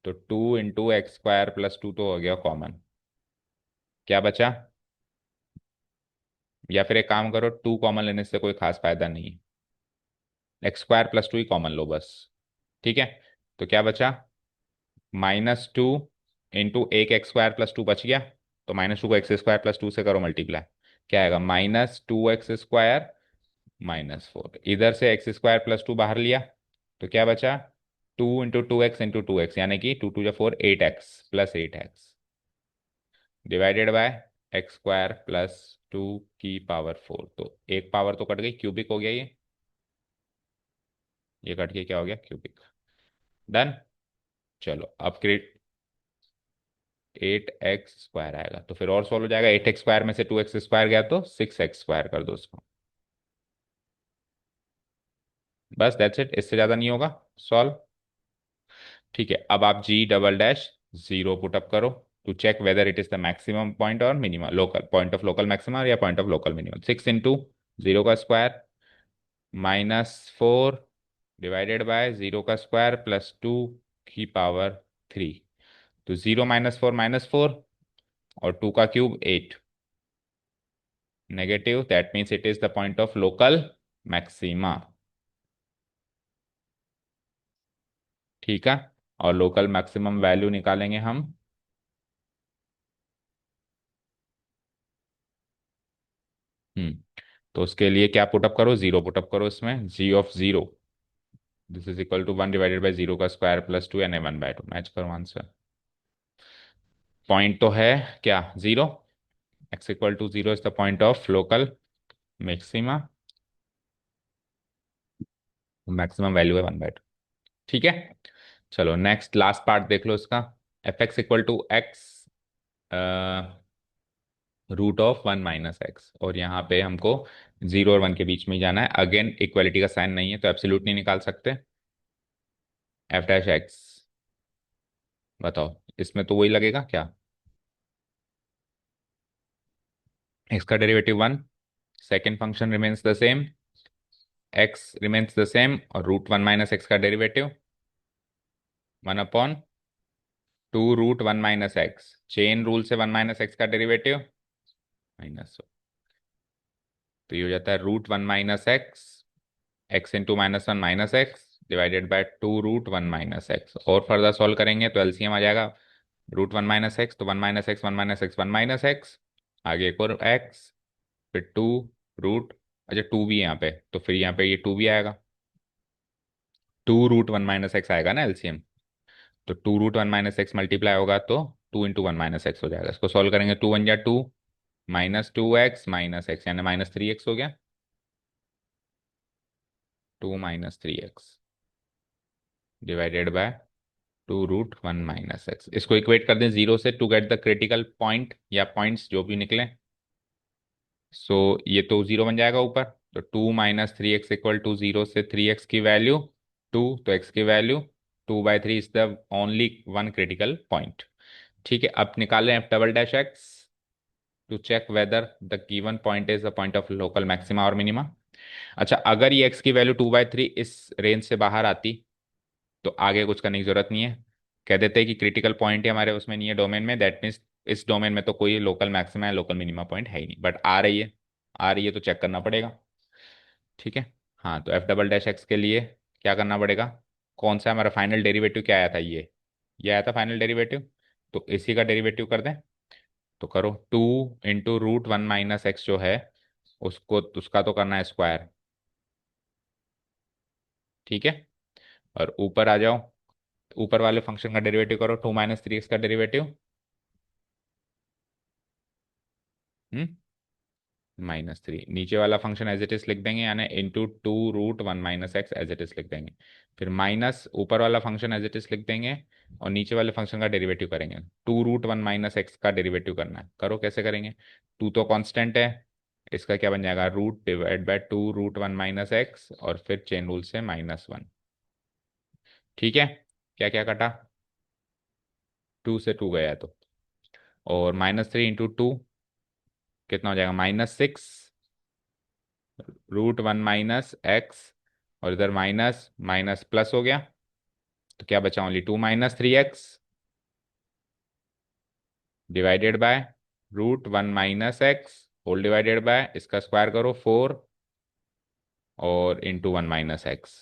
तो 2 × x² + 2 तो हो गया कॉमन। क्या बचा? या फिर एक काम करो, 2 कॉमन लेने से कोई खास फायदा नहीं है, x² + 2 ही कॉमन लो बस। ठीक है, तो क्या बचा? -2 इंटू एक x² + 2 बच गया, तो -2 को x² + 2 से करो मल्टीप्लाई। क्या आएगा? -2x² -4। इधर से x² + 2 बाहर लिया, तो क्या बचा? 2 × 2x × 2x, यानी कि 2 × 2 = 4, 8x + 8x divided by x² + 2 की पावर 4। तो एक पावर तो कट गई, क्यूबिक हो गया ये कट के क्या हो गया? क्यूबिक। डन। चलो अब क्रिएट 8x² आएगा, तो फिर और सॉल्व हो जाएगा। 8x² में से 2x² गया तो 6x² कर दो उसको। बस दैट्स इट, इससे ज्यादा नहीं होगा सॉल्व। ठीक है, अब आप जी डबल डैश 0 पुटअप करो to check whether it is the maximum point और minimum local point of local maximum या पॉइंट ऑफ लोकल मिनिमम। 6 × 0 का स्क्वायर -4 डिवाइडेड बाय 0 का स्क्वायर +2 की पावर 3। तो 0 -4 -4 और 2 का cube 8, negative, that means it is the point of local maxima. ठीक है, और लोकल मैक्सिमम वैल्यू निकालेंगे हम। हम्म, तो उसके लिए क्या पुटअप करो? 0 पुटअप करो इसमें। g(0) this is equal to 1 divided by 0 का स्क्वायर +2 यानी 1/2। मैच करो आंसर। पॉइंट तो है क्या? 0। x = 0 is the point of local maxima, maximum value है 1/2। ठीक है, चलो नेक्स्ट लास्ट पार्ट देख लो इसका। f(x) √(1 - x), और यहाँ पे हमको 0 और 1 के बीच में ही जाना है। अगेन इक्वलिटी का साइन नहीं है तो एब्सोल्यूट नहीं निकाल सकते। f'(x), बताओ इसमें तो वही लगेगा क्या? x का derivative 1, second function remains the same, x remains the same, और √1 - x का डेरिवेटिव 1/2 √1 - x। चेन रूल से 1 - x का डेरिवेटिव माइनस, तो ये हो जाता है √1 - x, x × -1 - x divided by 2 √1 - x। और फर्दर सॉल्व करेंगे तो एलसीएम आ जाएगा √1 - x, तो 1 - x 1 - x 1 - x, आगे एक और x, फिर 2 रूट, अच्छा 2 भी है यहाँ पे, तो फिर यहाँ पे ये 2 भी आएगा। 2 √1 - x आएगा ना एलसीएम, तो 2 √1 - x मल्टीप्लाई होगा तो 2 × 1 - x हो जाएगा। इसको सॉल्व करेंगे, 2 × 1 = 2, -2x -x यानी -3x हो गया। 2 - 3x डिवाइडेड बाय 2 √1 - x। इसको इक्वेट कर दें 0 से to get the critical point या पॉइंट्स जो भी निकले। सो ये तो 0 बन जाएगा ऊपर, तो 2 - 3x = 0 से 3x की वैल्यू 2, तो x की value 2/3 is the only one critical point. ठीक है, अब निकालें f double dash x to check whether the given point is the point of local maxima और मिनिमा। अच्छा, अगर ये x की वैल्यू 2/3 इस रेंज से बाहर आती तो आगे कुछ करने की जरूरत नहीं है, कह देते हैं कि क्रिटिकल पॉइंट ही हमारे उसमें नहीं है, डोमेन में, दैट मीन्स इस डोमेन में तो कोई लोकल मैक्सिमा या लोकल मिनिमा पॉइंट है ही नहीं, बट आ रही है, आ रही है तो चेक करना पड़ेगा। ठीक है। हाँ, तो एफ डबल डैश एक्स के लिए क्या करना पड़ेगा, कौन सा हमारा फाइनल डेरिवेटिव क्या आया था, ये आया था फाइनल डेरिवेटिव, तो इसी का डेरिवेटिव कर दें। तो करो, 2 × √1 - x जो है उसको, उसका तो करना है स्क्वायर। ठीक है, और ऊपर आ जाओ, ऊपर वाले फंक्शन का डेरिवेटिव करो, 2 - 3x का डेरिवेटिव, हम्म, -3, नीचे वाला फंक्शन एज इट इज लिख देंगे, यानी × 2 √1 - x एज इट इज लिख देंगे, फिर माइनस ऊपर वाला फंक्शन एज इट इज लिख देंगे, और नीचे वाले फंक्शन का डेरिवेटिव करेंगे। 2 √1 - x का डेरिवेटिव करना है, करो कैसे करेंगे, टू तो कांस्टेंट है, इसका क्या बन जाएगा, √/2 √1 - x, और फिर चेन रूल से -1। ठीक है, क्या क्या कटा, 2 से 2 गया तो, और -3 × 2 कितना हो जाएगा, -6 √1 - x, और इधर माइनस माइनस प्लस हो गया, तो क्या बचा, only 2 - 3x divided by √1 - x whole divided by, इसका स्क्वायर करो 4, और इंटू 1 - x।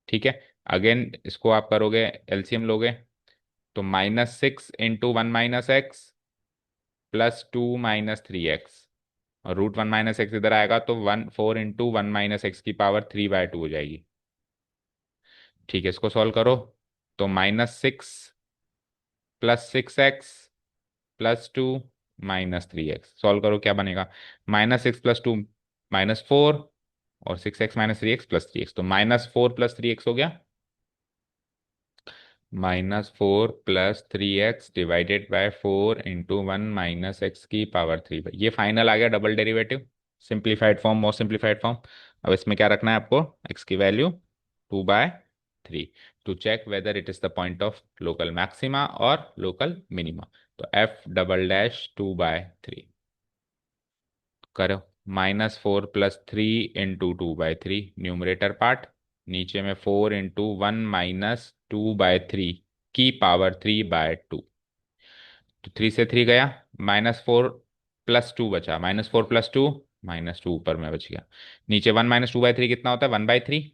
ठीक है, अगेन इसको आप करोगे, एलसीएम लोगे, तो -6 × 1 - x +2 - 3x, और √1 - x इधर आएगा तो 4 × 1 - x की पावर 3/2 हो जाएगी। ठीक है, इसको सॉल्व करो, तो -6 +6x +2 -3x, सॉल्व करो क्या बनेगा, -6 +2 -4, और 6x -3x +3x, तो -4 + 3x हो गया, -4 + 3x डिवाइडेड बाय 4 × 1 - x की पावर 3। ये फाइनल आ गया double derivative, simplified form, most simplified form. अब इसमें क्या रखना है आपको, x की value 2/3 to check whether it is the point of local maxima और लोकल मिनिमा। तो एफ डबल डैश 2/3 करो, -4 + 3 × 2/3 न्यूमरेटर पार्ट, नीचे में 4 × 1 - 2/3 की पावर 3/2, तो 3 से 3 गया, -4 + 2 बचा, -4 + 2 -2 ऊपर में बच गया, नीचे 1 - 2/3 कितना होता है, 1/3,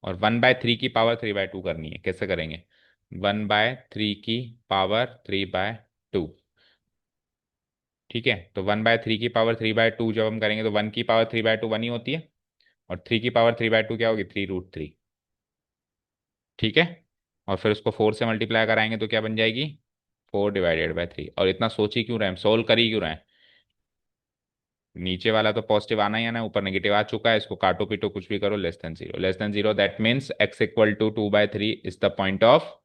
और 1/3 की पावर 3/2 करनी है, कैसे करेंगे, 1/3 की पावर 3/2। ठीक है, तो 1/3 की पावर 3/2 जब हम करेंगे तो 1 की पावर 3/2 1 ही होती है, और 3 की पावर 3/2 क्या होगी, 3√3। ठीक है, और फिर उसको 4 से मल्टीप्लाई कराएंगे तो क्या बन जाएगी, 4/3। और इतना सोच ही क्यों रहे हैं, सोल्व कर ही क्यों रहे हैं, नीचे वाला तो पॉजिटिव आना ही आना है, ऊपर नेगेटिव आ चुका है, इसको काटो पीटो कुछ भी करो, <0, <0, that means x = 2/3 is the point of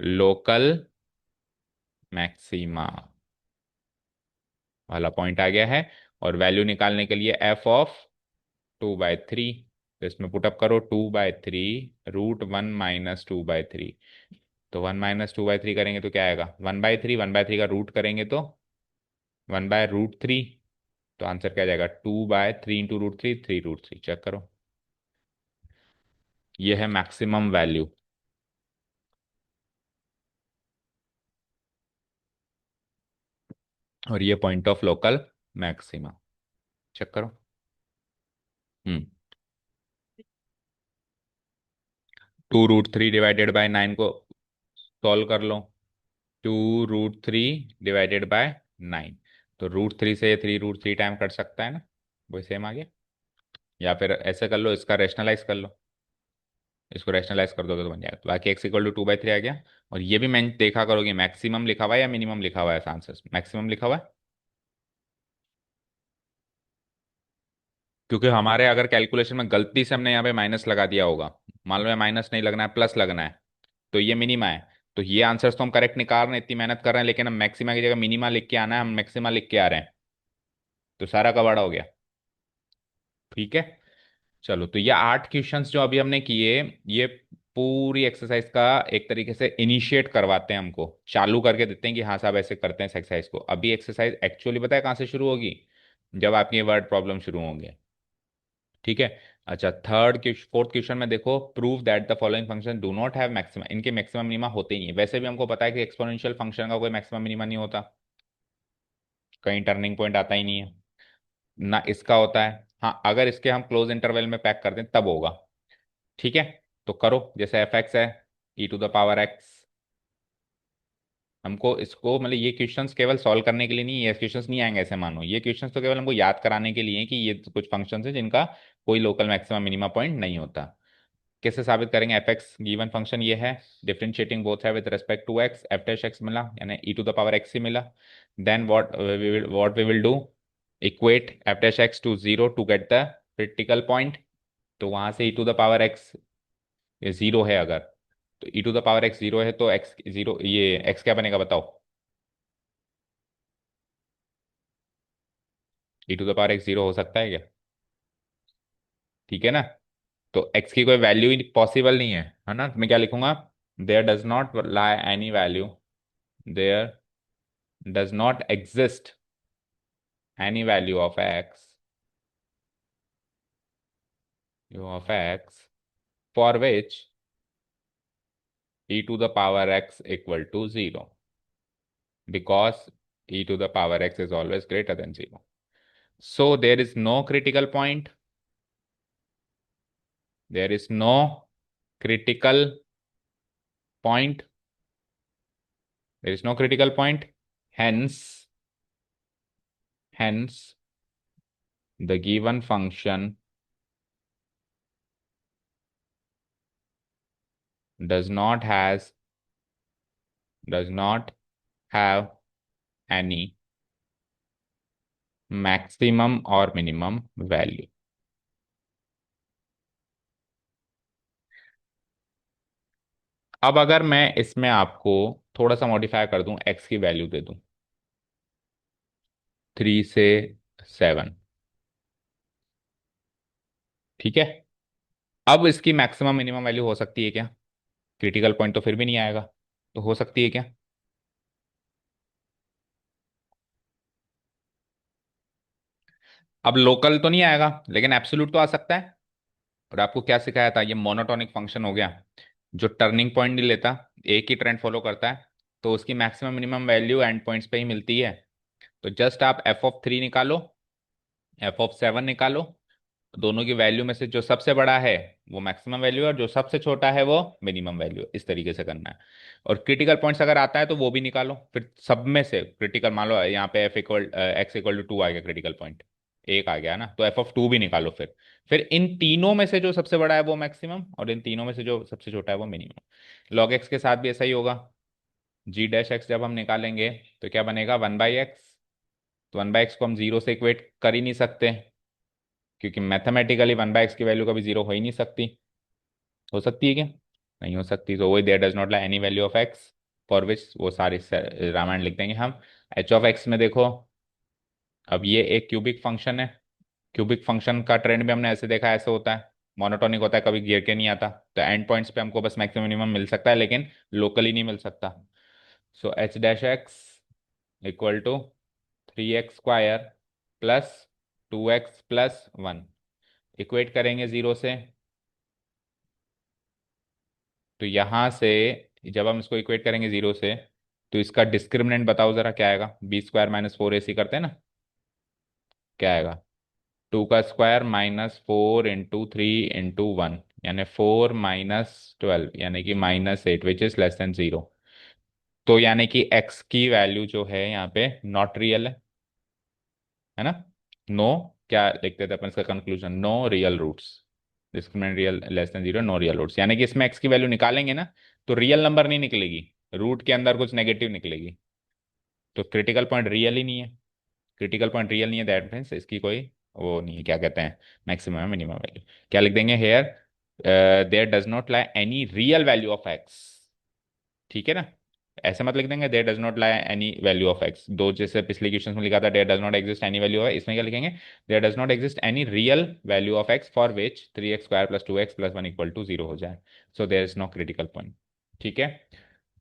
local maxima वाला पॉइंट आ गया है। और वैल्यू निकालने के लिए एफ ऑफ 2/3, तो इसमें पुटअप करो, 2/3 √1 - 2/3, तो 1 - 2/3 करेंगे तो क्या आएगा, 1/3, 1/3 का रूट करेंगे तो 1/√3, तो आंसर क्या आ जाएगा, 2/3 × √3 3√3, चेक करो, ये है मैक्सिमम वैल्यू, और ये point of local maxima, check करो। हम्म, 2√3 ÷ 9 को सॉल्व कर लो, 2√3 ÷ 9, तो √3 से 3√3 टाइम कट सकता है ना, वही सेम आ गया, या फिर ऐसे कर लो, इसका रेशनलाइज कर लो, इसको रैशनलाइज कर दोगे तो बन जाएगा, तो बाकी x = 2/3 आ गया। और ये भी मैं देखा करोगे, मैक्सिमम लिखा हुआ है या मिनिमम लिखा हुआ है, आंसर मैक्सिमम लिखा हुआ है, क्योंकि हमारे अगर कैलकुलेशन में गलती से हमने यहाँ पे माइनस लगा दिया होगा, मान लो माइनस नहीं लगना है, प्लस लगना है, तो ये मिनिमा है, तो ये आंसर्स तो हम करेक्ट निकाल रहे हैं, इतनी मेहनत कर रहे हैं, लेकिन हम मैक्सिमा की जगह मिनिमा लिख के आना है, हम मैक्सिमा लिख के आ रहे हैं, तो सारा कवर्ड हो गया। ठीक है। चलो, तो ये 8 क्वेश्चंस जो अभी हमने किए, ये पूरी एक्सरसाइज का एक तरीके से इनिशिएट करवाते हैं, हमको चालू करके देते हैं कि हाँ साहब ऐसे करते हैं इस एक्सरसाइज को। अभी एक्सरसाइज एक्चुअली पता है कहाँ से शुरू होगी? जब आपकी वर्ड प्रॉब्लम शुरू होंगे। ठीक है। अच्छा, फोर्थ क्वेश्चन में देखो, prove that the following function do not have maximum. इनके मैक्सिमम मिनिमा होते ही नहीं है। वैसे भी हमको पता है कि एक्सपोनेंशियल फंक्शन का कोई मैक्सिमम मिनिमा नहीं होता, कहीं टर्निंग पॉइंट आता ही नहीं है ना, इसका होता है। हाँ, अगर इसके हम क्लोज इंटरवल में पैक कर दें तब होगा। ठीक है। तो करो, जैसे एफ एक्स है, e to the power x. हमको इसको मतलब ये क्वेश्चंस केवल सॉल्व करने के लिए नहीं, ये क्वेश्चंस नहीं आएंगे ऐसे मानो, ये क्वेश्चंस तो केवल हमको याद कराने के लिए हैं कि ये कुछ फंक्शंस हैं जिनका कोई लोकल मैक्सिमम मिनिमा पॉइंट नहीं होता। कैसे साबित करेंगे? एफ एक्स गिवन फंक्शन ये है, डिफरेंशिएटिंग बोथ है with respect to x, F dash X मिला यानी e to the power X ही मिला। Then what we will do, equate F dash x to zero to get the critical point. तो वहां से e to the power X ये zero है अगर, तो e to the power x zero है तो एक्स जीरो, ये एक्स क्या बनेगा बताओ? e to the power x zero हो सकता है क्या? ठीक है ना। तो एक्स की कोई वैल्यू ही पॉसिबल नहीं है ना, तो मैं क्या लिखूंगा? There does not lie any value, there does not exist any value of x for which e to the power x equal to 0, because e to the power x is always greater than 0. So there is no critical point, there is no critical point, there is no critical point. Hence the given function does not has does not have any maximum or minimum value. अब अगर मैं इसमें आपको थोड़ा सा modify कर दूं, x की वैल्यू दे दूं 3 से 7, ठीक है। अब इसकी मैक्सिमम मिनिमम वैल्यू हो सकती है क्या? क्रिटिकल पॉइंट तो फिर भी नहीं आएगा, तो हो सकती है क्या? अब लोकल तो नहीं आएगा लेकिन एब्सोल्यूट तो आ सकता है। और आपको क्या सिखाया था? ये मोनोटोनिक फंक्शन हो गया, जो टर्निंग पॉइंट नहीं लेता, एक ही ट्रेंड फॉलो करता है, तो उसकी maximum minimum value and points पे ही मिलती है। तो जस्ट आप f(3) निकालो, f(7) निकालो, दोनों की वैल्यू में से जो सबसे बड़ा है वो मैक्सिमम वैल्यू है और जो सबसे छोटा है वो मिनिमम वैल्यू है। इस तरीके से करना है। और क्रिटिकल पॉइंट्स अगर आता है तो वो भी निकालो, फिर सब में से क्रिटिकल मान लो यहाँ पे x=2 आ गया, क्रिटिकल पॉइंट एक आ गया ना, तो f(2) भी निकालो। फिर इन तीनों में से जो सबसे बड़ा है वो मैक्सिमम और इन तीनों में से जो सबसे छोटा है वो मिनिमम। लॉग एक्स के साथ भी ऐसा ही होगा। g'(x) जब हम निकालेंगे तो क्या बनेगा? 1/x। तो 1/x को हम जीरो से इक्वेट कर ही नहीं सकते, क्योंकि मैथमेटिकली 1/x की वैल्यू कभी जीरो हो ही नहीं सकती। हो सकती है क्या? नहीं हो सकती। तो वही, there does not lie any value of x for which, वो सारी रामायण लिख देंगे हम। h(x) में देखो, अब ये एक क्यूबिक फंक्शन है। क्यूबिक फंक्शन का ट्रेंड भी हमने ऐसे देखा, ऐसे होता है, मोनोटोनिक होता है, कभी गिर के नहीं आता। तो एंड पॉइंट्स पे हमको बस मैक्सिमम मिनिमम मिल सकता है लेकिन लोकली नहीं मिल सकता। So h'(x) equal to 3x² plus 2x+1, equate करेंगे जीरो से। तो यहां से जब हम इसको इक्वेट करेंगे जीरो से, तो इसका डिस्क्रिमिनेंट बताओ जरा क्या आएगा? b² - 4ac करते हैं ना, क्या आएगा? 2 का स्क्वायर -4 × 3 × 1 यानी 4 - 12 यानी कि -8 विच इज लेस देन 0। तो यानी कि x की वैल्यू जो है यहाँ पे नॉट रियल है ना। नो, क्या लिखते थे अपन इसका कंक्लूजन? No real roots, discriminant real less than 0, no real roots. यानी कि इसमें x की वैल्यू निकालेंगे ना तो रियल नंबर नहीं निकलेगी, रूट के अंदर कुछ नेगेटिव निकलेगी। तो क्रिटिकल पॉइंट रियल ही नहीं है। क्रिटिकल पॉइंट रियल नहीं है, दैट मीन्स इसकी कोई वो नहीं है, क्या कहते हैं, मैक्सिमम मिनिमम वैल्यू। क्या लिख देंगे here? There does not lie any real value of x. ठीक है ना। ऐसे मत लिख देंगे there does not lie any value of x, दो जैसे पिछले क्वेश्चन में लिखा था there does not exist any value है, इसमें क्या लिखेंगे there does not exist any real value of x for which 3x² + 2x + 1 = 0 हो जाए, so there is no critical point. ठीक है,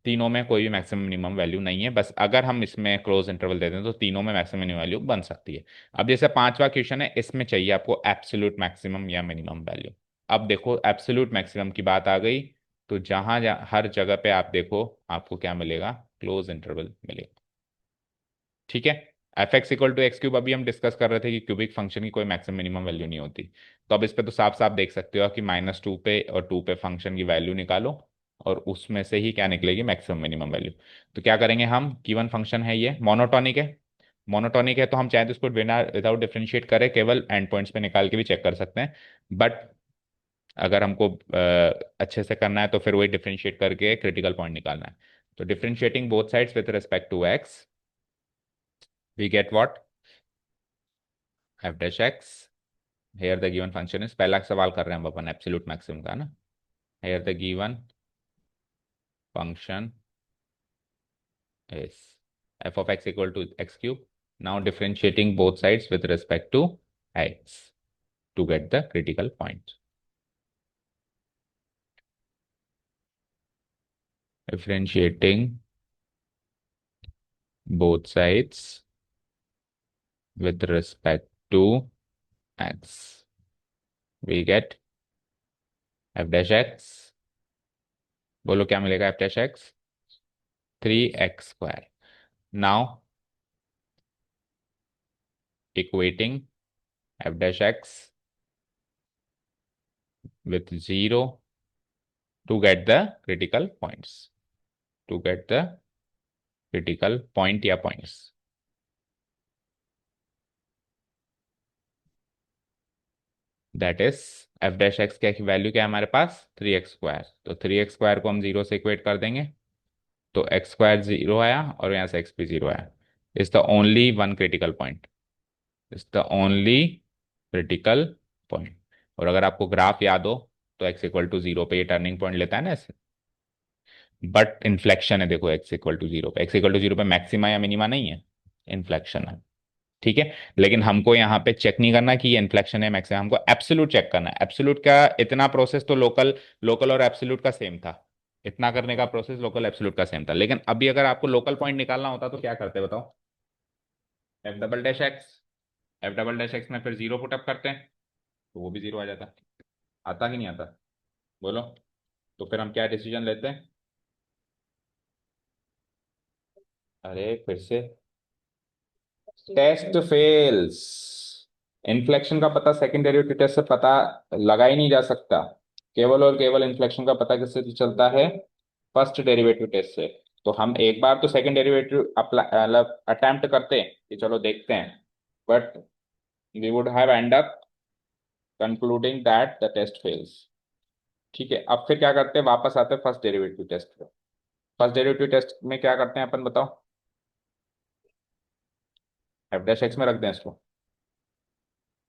तीनों में कोई भी मैक्सिमम मिनिमम वैल्यू नहीं है, बस अगर हम इसमें क्लोज इंटरवल देते हैं तो तीनों में मैक्सिमम मिनिमम वैल्यू बन सकती है। अब जैसे पांचवा क्वेश्चन है, इसमें चाहिए आपको एब्सोल्यूट मैक्सिमम या मिनिमम वैल्यू। अब देखो एब्सोल्यूट मैक्सिमम की बात आ गई, तो जहां जहां हर जगह पे आप देखो आपको क्या मिलेगा, क्लोज इंटरवल मिलेगा। ठीक है, f(x = x³), अभी हम डिस्कस कर रहे थे कि क्यूबिक फंक्शन की कोई मैक्सिमम मिनिमम वैल्यू नहीं होती। तो अब इस पे तो साफ साफ देख सकते हो कि -2 पे और 2 पे फंक्शन की वैल्यू निकालो, और उसमें से ही क्या निकलेगी, मैक्सिमम मिनिमम वैल्यू। तो क्या करेंगे हम, गिवन फंक्शन है ये मोनोटॉनिक है, मोनोटॉनिक है तो हम चाहे तो इसको बिना विदाउट डिफरेंशिएट करें केवल एंड पॉइंट्स पे निकाल के भी चेक कर सकते हैं, बट अगर हमको अच्छे से करना है तो फिर वही डिफरेंशिएट करके क्रिटिकल पॉइंट निकालना है। तो differentiating both sides with respect to x, we get what, f(x), here the given function is, पहला सवाल कर रहे हैं हम अपन एब्सोल्यूट मैक्सिमम का ना, here the given function is f(x = x³). Now differentiating both sides with respect to x to get the critical point. Differentiating both sides with respect to x, we get f(x), बोलो क्या मिलेगा, f(x) 3x²। Now equating f(x) with 0 to get the critical points, to get the critical point या points। That is f(x) क्या value क्या है हमारे पास, 3x², तो 3x² को हम 0 से इक्वेट कर देंगे, तो x² 0 आया और यहाँ से x भी 0 आया। Is the only one critical point, is the only critical point. और अगर आपको ग्राफ याद हो तो x = 0 पे ये टर्निंग पॉइंट लेता है ना ऐसे, बट इन्फ्लेक्शन है, देखो x = 0 पे, x = 0 पे मैक्सिमा या मिनिमा नहीं है, इन्फ्लेक्शन है। ठीक है, लेकिन हमको यहाँ पे चेक नहीं करना कि ये इन्फ्लेक्शन है मैक्सिमम, हमको एब्सोल्यूट चेक करना है। एब्सोल्यूट का इतना प्रोसेस तो लोकल लोकल और एब्सोल्यूट का सेम था, इतना करने का प्रोसेस लोकल एब्सोल्यूट का सेम था, लेकिन अभी अगर आपको लोकल पॉइंट निकालना होता तो क्या करते बताओ, f(x), f(x) में फिर 0 पुटअप करते हैं तो वो भी 0 आ जाता, आता कि नहीं आता, बोलो। तो फिर हम क्या डिसीजन लेते हैं, अरे फिर से टेस्ट फेल्स, इन्फ्लेक्शन का पता सेकंड डेरिवेटिव टेस्ट से पता लगा ही नहीं जा सकता, केवल और केवल इन्फ्लेक्शन का पता किससे चलता है, फर्स्ट डेरिवेटिव टेस्ट से। तो हम एक बार तो सेकंड डेरिवेटिव मतलब अटेम्प्ट करते हैं कि चलो देखते हैं, but we would have end up concluding that the test fails. ठीक है, अब फिर क्या करते हैं, वापस आते हैं फर्स्ट डेरिवेटिव टेस्ट पे। फर्स्ट डेरिवेटिव टेस्ट में क्या करते हैं अपन बताओ, f(x) में रख दें इसको,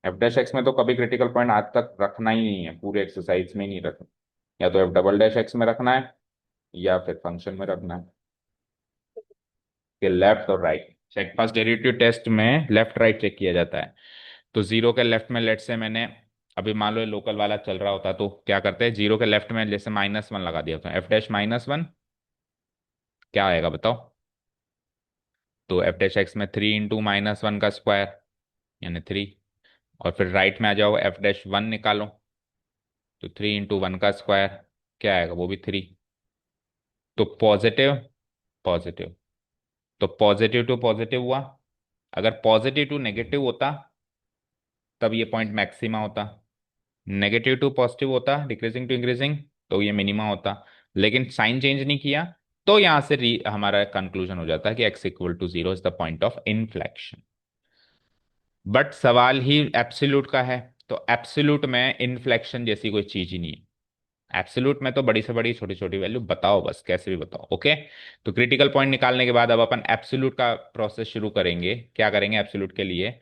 f(x) में तो कभी क्रिटिकल पॉइंट आज तक रखना ही नहीं है, पूरे एक्सरसाइज में ही नहीं रखना, या तो f"(x) में रखना है या फिर फंक्शन में रखना है, कि लेफ्ट और right check, first derivative test में लेफ्ट राइट चेक किया जाता है। तो 0 के लेफ्ट में लेट से मैंने, अभी मान लो ये लोकल वाला चल रहा होता तो क्या करते हैं, 0 के लेफ्ट में जैसे -1 लगा दिया तो f'-1 क्या आएगा बताओ, तो f(x) में 3 × -1 का स्क्वायर यानी 3, और फिर राइट में आ जाओ f'(1) निकालो, तो 3 × 1 का स्क्वायर क्या आएगा, वो भी 3। तो पॉजिटिव पॉजिटिव, तो पॉजिटिव टू पॉजिटिव हुआ, अगर पॉजिटिव टू नेगेटिव होता तब ये पॉइंट मैक्सिमा होता, नेगेटिव टू पॉजिटिव होता डिक्रीजिंग टू इंक्रीजिंग तो ये मिनिमा होता, लेकिन साइन चेंज नहीं किया, तो यहां से हमारा कंक्लूजन हो जाता है कि x = 0 is the point of inflection. But सवाल ही एब्सोल्यूट का है, तो एब्सोल्यूट में इन्फ्लेक्शन जैसी कोई चीज ही नहीं है, एब्सोल्यूट में तो बड़ी से बड़ी छोटी छोटी वैल्यू बताओ, बस कैसे भी बताओ, ओके। तो क्रिटिकल पॉइंट निकालने के बाद अब अपन एब्सोल्यूट का प्रोसेस शुरू करेंगे, क्या करेंगे एब्सोल्यूट के लिए,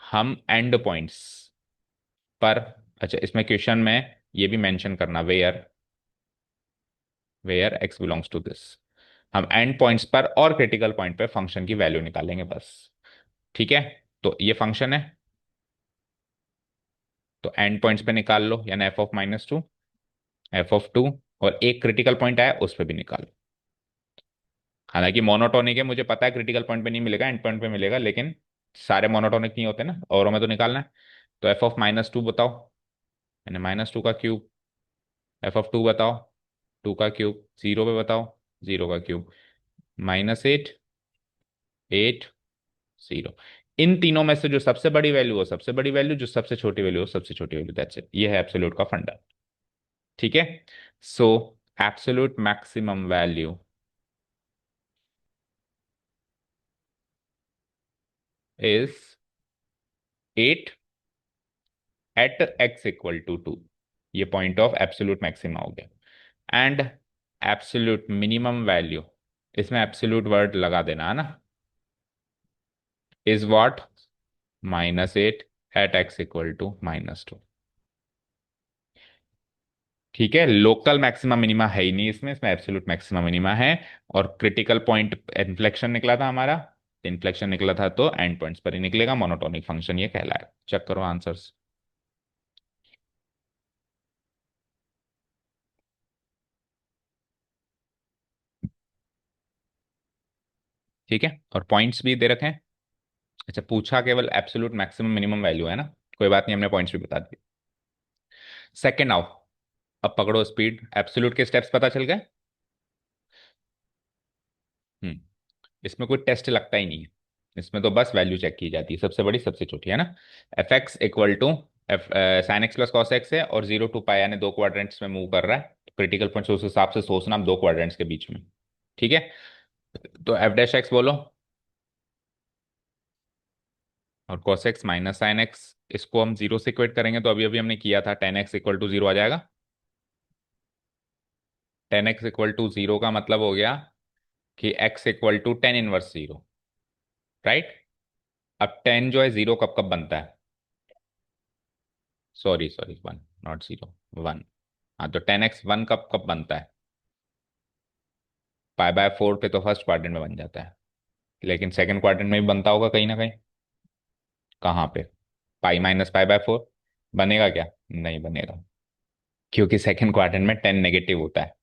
हम एंड पॉइंट्स पर, अच्छा इसमें क्वेश्चन में ये भी मेंशन करना, where where x belongs to this, हम एंड पॉइंट्स पर और क्रिटिकल पॉइंट पे फंक्शन की वैल्यू निकालेंगे बस। ठीक है, तो ये फंक्शन है, तो एंड पॉइंट्स पे निकाल लो, यानी f(-2), f(2), और एक क्रिटिकल पॉइंट आया उस पर भी निकालो। हालांकि मोनोटोनिक है, मुझे पता है क्रिटिकल पॉइंट पे नहीं मिलेगा, एंड पॉइंट पे मिलेगा, लेकिन सारे मोनोटोनिक नहीं होते ना, औरों में तो निकालना है। तो f(-2) बताओ, यानी -2 का क्यूब, f(2) बताओ, 2 का क्यूब, जीरो पे बताओ, जीरो का क्यूब, -8, 8, 0। इन तीनों में से जो सबसे बड़ी वैल्यू हो सबसे बड़ी वैल्यू, जो सबसे छोटी वैल्यू हो सबसे छोटी वैल्यू, दैट्स इट। ये है एब्सोल्यूट का फंडा। ठीक है, so absolute maximum value is 8 at x = 2। ये पॉइंट ऑफ एब्सोल्यूट मैक्सिमा हो गया। एंड एब्सोल्यूट मिनिमम वैल्यू, इसमें एब्सोल्यूट वर्ड लगा देना है ना, इज व्हाट, -8 एट x = -2। ठीक है, लोकल मैक्सिमा मिनिमा है ही नहीं इसमें, इसमें एब्सोल्यूट मैक्सिमा मिनिमा है। और क्रिटिकल पॉइंट इन्फ्लेक्शन निकला था हमारा, इन्फ्लेक्शन निकला था तो एंड पॉइंट्स पर ही निकलेगा, मोनोटोनिक फंक्शन ये कहलाएगा। चेक करो आंसर्स। ठीक है, और पॉइंट्स भी दे रखे हैं। अच्छा, पूछा केवल एब्सोल्यूट मैक्सिमम मिनिमम वैल्यू है ना, कोई बात नहीं, हमने पॉइंट्स भी बता दिए। सेकेंड आओ, अब पकड़ो स्पीड, एब्सोल्यूट के स्टेप्स पता चल गए। हम्म, इसमें कोई टेस्ट लगता ही नहीं है, इसमें तो बस वैल्यू चेक की जाती है, सबसे बड़ी सबसे छोटी, है ना। f(x = F sine x plus cos x है, और 0 to π, यानी दो क्वाड्रेंट्स में मूव कर रहा है। क्रिटिकल पॉइंट उस हिसाब से सोचना, आप दो क्वाड्रेंट्स के बीच में। ठीक है, तो f'(x) बोलो, और cos x minus sine x, इसको हम जीरो से इक्वेट करेंगे, तो अभी अभी हमने किया था, tan x = 0 आ जाएगा। tan x = 0 का मतलब हो गया कि x = tan−1 0, राइट। अब टेन जो है जीरो कब कब बनता है, सॉरी सॉरी, 1, नॉट 0, 1। हाँ, तो 10x 1 कब कब बनता है, π/4 पे तो फर्स्ट क्वाड्रेंट में बन जाता है, लेकिन सेकंड क्वाड्रेंट में भी बनता होगा कहीं ना कहीं। कहाँ पे, π - π/4 बनेगा क्या, नहीं बनेगा, क्योंकि सेकंड क्वाड्रेंट में 10 नेगेटिव होता है।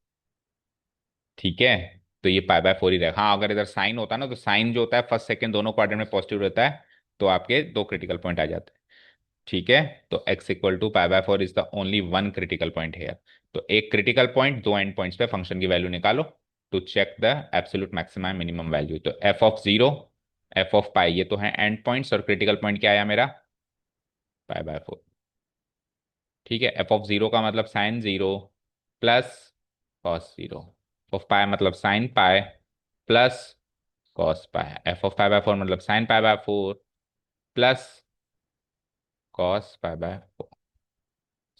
ठीक है, तो ये π/4 ही रहेगा। हाँ, अगर इधर साइन होता ना, तो साइन जो होता है फर्स्ट सेकंड दोनों क्वाड्रेंट में पॉजिटिव रहता है, तो आपके दो क्रिटिकल पॉइंट आ जाते हैं। ठीक है, तो x = π/4 is the only one critical point here. तो एक क्रिटिकल पॉइंट, दो एंड पॉइंट्स पे फंक्शन की वैल्यू निकालो to check the absolute maximum minimum value. तो f(0), f(π), ये तो है एंड पॉइंट्स, और क्रिटिकल पॉइंट क्या आया मेरा, π/4। ठीक है, f(0) का मतलब sine zero plus cos zero, f(π) मतलब sine pi plus cos pi, f(π/4) मतलब sine π/4 plus cos π/4।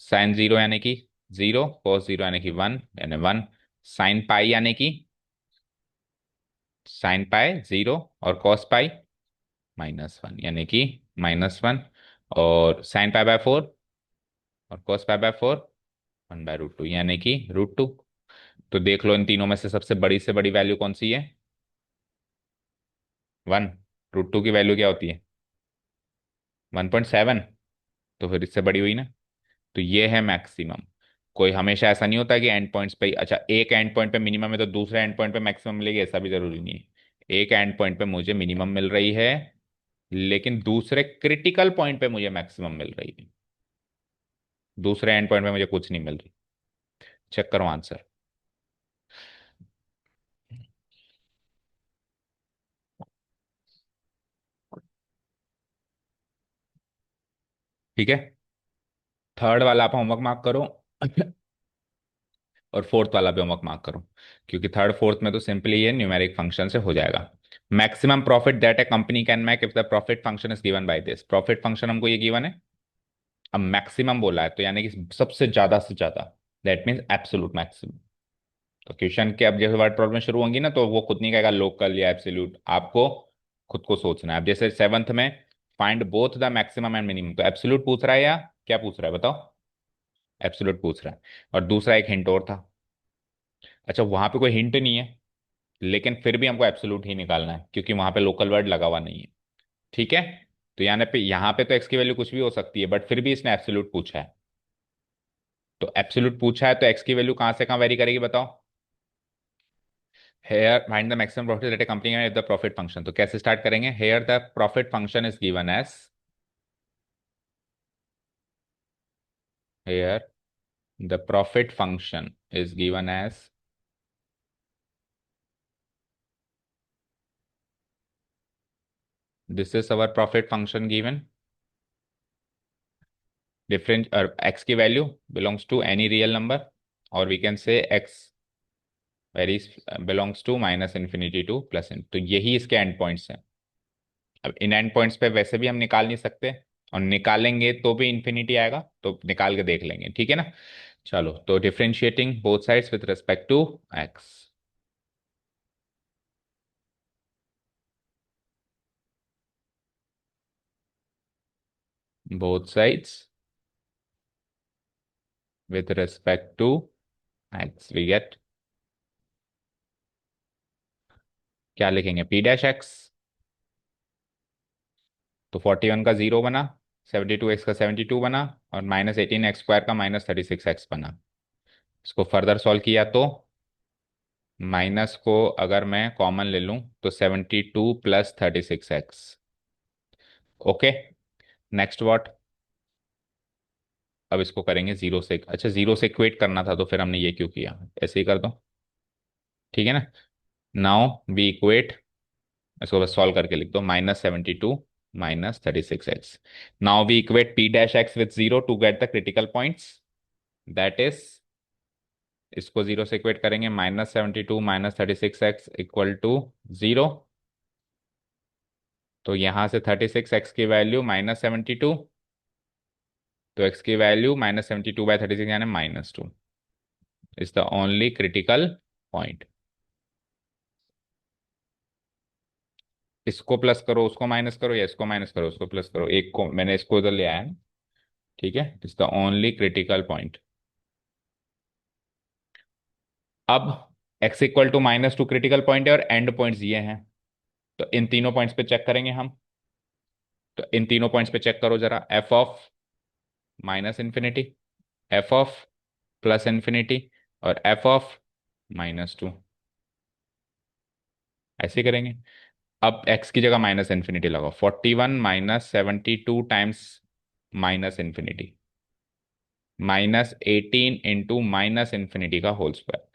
Sine zero यानी कि जीरो, कॉस जीरो यानी कि वन, यानी वन। साइन पाई यानी कि साइन पाई जीरो, और कॉस पाई -1 यानी कि -1। और साइन π/4 और कॉस π/4 1/√2 यानी कि √2। तो देख लो इन तीनों में से बड़ी वैल्यू कौन सी है, 1। √2 की वैल्यू क्या होती है, 1.7। तो फिर इससे बड़ी हुई ना, तो ये है मैक्सिमम। कोई हमेशा ऐसा नहीं होता कि एंड पॉइंट्स पे अच्छा, एक एंड पॉइंट पे मिनिमम है तो दूसरे एंड पॉइंट पे मैक्सिमम मिलेगी, ऐसा भी जरूरी नहीं है। एक एंड पॉइंट पे मुझे मिनिमम मिल रही है, लेकिन दूसरे क्रिटिकल पॉइंट पे मुझे मैक्सिमम मिल रही है, दूसरे एंड पॉइंट पे मुझे कुछ नहीं मिल रही। चेक करो आंसर। ठीक है, थर्ड वाला आप होमवर्क मार्क करो और फोर्थ वाला भी होमवर्क मार्क करो, क्योंकि थर्ड फोर्थ में तो सिंपली ये न्यूमेरिक फंक्शन से हो जाएगा। Maximum profit that a company can make if the profit function is given by this. Profit function हमको ये गिवन है, अब मैक्सिमम बोला है, तो यानी कि सबसे ज्यादा से ज्यादा, दैट मीन्स एब्सोल्यूट मैक्सिमम। तो क्वेश्चन के अब जैसे वर्ड प्रॉब्लम शुरू होंगी ना, तो वो खुद नहीं कहेगा लोकल या एब्सोल्यूट, आपको खुद को सोचना है। अब जैसे सेवंथ में find both the maximum and minimum, तो एब्सोल्यूट पूछ रहा है या क्या पूछ रहा है बताओ, एब्सोल्यूट पूछ रहा है। और दूसरा एक हिंट और था, अच्छा वहां पे कोई हिंट नहीं है, लेकिन फिर भी हमको एब्सोल्यूट ही निकालना है क्योंकि वहां पे लोकल वर्ड लगा हुआ नहीं है। ठीक है। तो यहाँ पे तो एक्स की वैल्यू कुछ भी हो सकती है, बट फिर भी इसने एब्सोल्यूट पूछा है। तो एब्सोल्यूट पूछा है तो एक्स की वैल्यू कहाँ से कहाँ वेरी करेगी बताओ। Here find the maximum profit that a company can the profit function. तो कैसे स्टार्ट करेंगे, here the profit function is given as, here the profit function is given as, this is our profit function given, different X की value belongs to any real number, और we can say X varies belongs to minus infinity to plus in. तो यही इसके and points हैं। अब in and points पे वैसे भी हम निकाल नहीं सकते, और निकालेंगे तो भी इन्फिनिटी आएगा, तो निकाल के देख लेंगे, ठीक है ना। चलो, तो differentiating both sides with respect to x, both sides with respect to x we get, क्या लिखेंगे, पी डैश एक्स। तो 41 का 0 बना, 72x का 72 बना, और -18x² का -36x बना। इसको फर्दर सॉल्व किया तो माइनस को अगर मैं कॉमन ले लूं तो 72 plus 36x। Okay, next what. अब इसको करेंगे जीरो से, अच्छा जीरो से इक्वेट करना था तो फिर हमने ये क्यों किया, ऐसे ही कर दो, ठीक है ना। नाउ वी इक्वेट, इसको बस सॉल्व करके लिख दो, -72 -36x। Now we equate p dash x with zero to get the critical points, that is, इसको जीरो से इक्वेट करेंगे, -72 -36x इक्वल टू जीरो। तो यहां से 36x की वैल्यू -72, तो x की वैल्यू -72/36 यानी -2 is the only critical point. इसको प्लस करो उसको माइनस करो, या इसको माइनस करो उसको प्लस करो, एक को मैंने इसको उधर ले आया है, ठीक है, is the only critical point. अब x equal to -2 critical point है और एंड पॉइंट्स ये हैं, तो इन तीनों पॉइंट्स पे चेक करेंगे हम। तो इन तीनों पॉइंट्स पे चेक करो जरा, F of -infinity, F of +infinity, और एफ ऑफ -2, ऐसे करेंगे। अब x की जगह -इन्फिनिटी लगाओ, 41 -72 टाइम्स -इन्फिनिटी, -18 इंटू -इन्फिनिटी का होल स्क्वायर।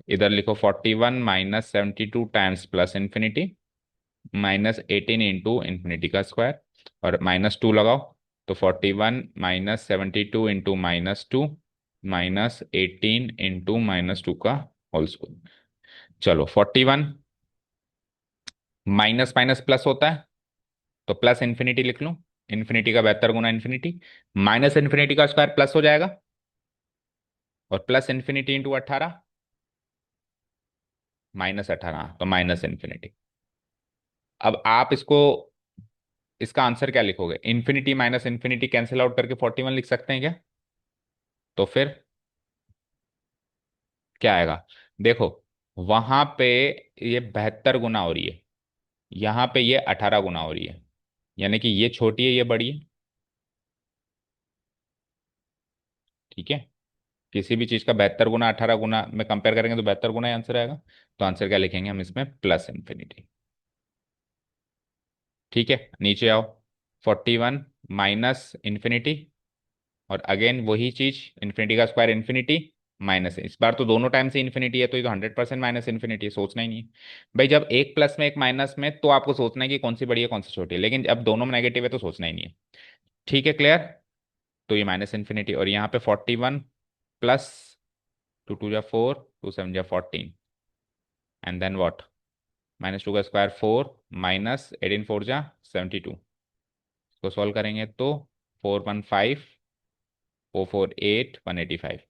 इधर लिखो 41 -72 टाइम्स +इन्फिनिटी, -18 इंटू इन्फिनिटी का स्क्वायर, और -2 लगाओ। तो 41 -72 इंटू -2, -18 इंटू -2 का होल स्क्वायर। चलो, 41 माइनस माइनस प्लस होता है, तो प्लस इन्फिनिटी लिख लूं, इन्फिनिटी का 72 गुना इन्फिनिटी, माइनस इन्फिनिटी का स्क्वायर प्लस हो जाएगा, और प्लस इन्फिनिटी इंटू 18, -18, तो माइनस इन्फिनिटी। अब आप इसको, इसका आंसर क्या लिखोगे, infinity minus infinity cancel out करके 41 लिख सकते हैं क्या। तो फिर क्या आएगा, देखो, वहां पे ये 72 गुना हो रही है, यहाँ पे ये 18 गुना हो रही है, यानी कि ये छोटी है ये बड़ी है, ठीक है। किसी भी चीज का 72 गुना 18 गुना में कंपेयर करेंगे तो 72 गुना ही आंसर आएगा। तो आंसर क्या लिखेंगे हम इसमें, प्लस इन्फिनिटी, ठीक है। नीचे आओ, 41 -इन्फिनिटी, और अगेन वही चीज, इन्फिनिटी का स्क्वायर इन्फिनिटी, माइनस है, इस बार तो दोनों टाइम से इन्फिनिटी है, तो ये तो 100% -इन्फिनिटी है, सोचना ही नहीं है। भाई जब एक प्लस में एक माइनस में, तो आपको सोचना है कि कौन सी बड़ी है कौन सी छोटी है, लेकिन अब दोनों में नेगेटिव है तो सोचना ही नहीं है, ठीक है, क्लियर। तो ये -इन्फिनिटी, और यहाँ पे 41 प्लस 2 2 जा 4, 2 7 जा 14, एंड देन व्हाट, -2 का स्क्वायर 4, -18 4 जा 72, इसको सॉल्व करेंगे तो 415 448 185,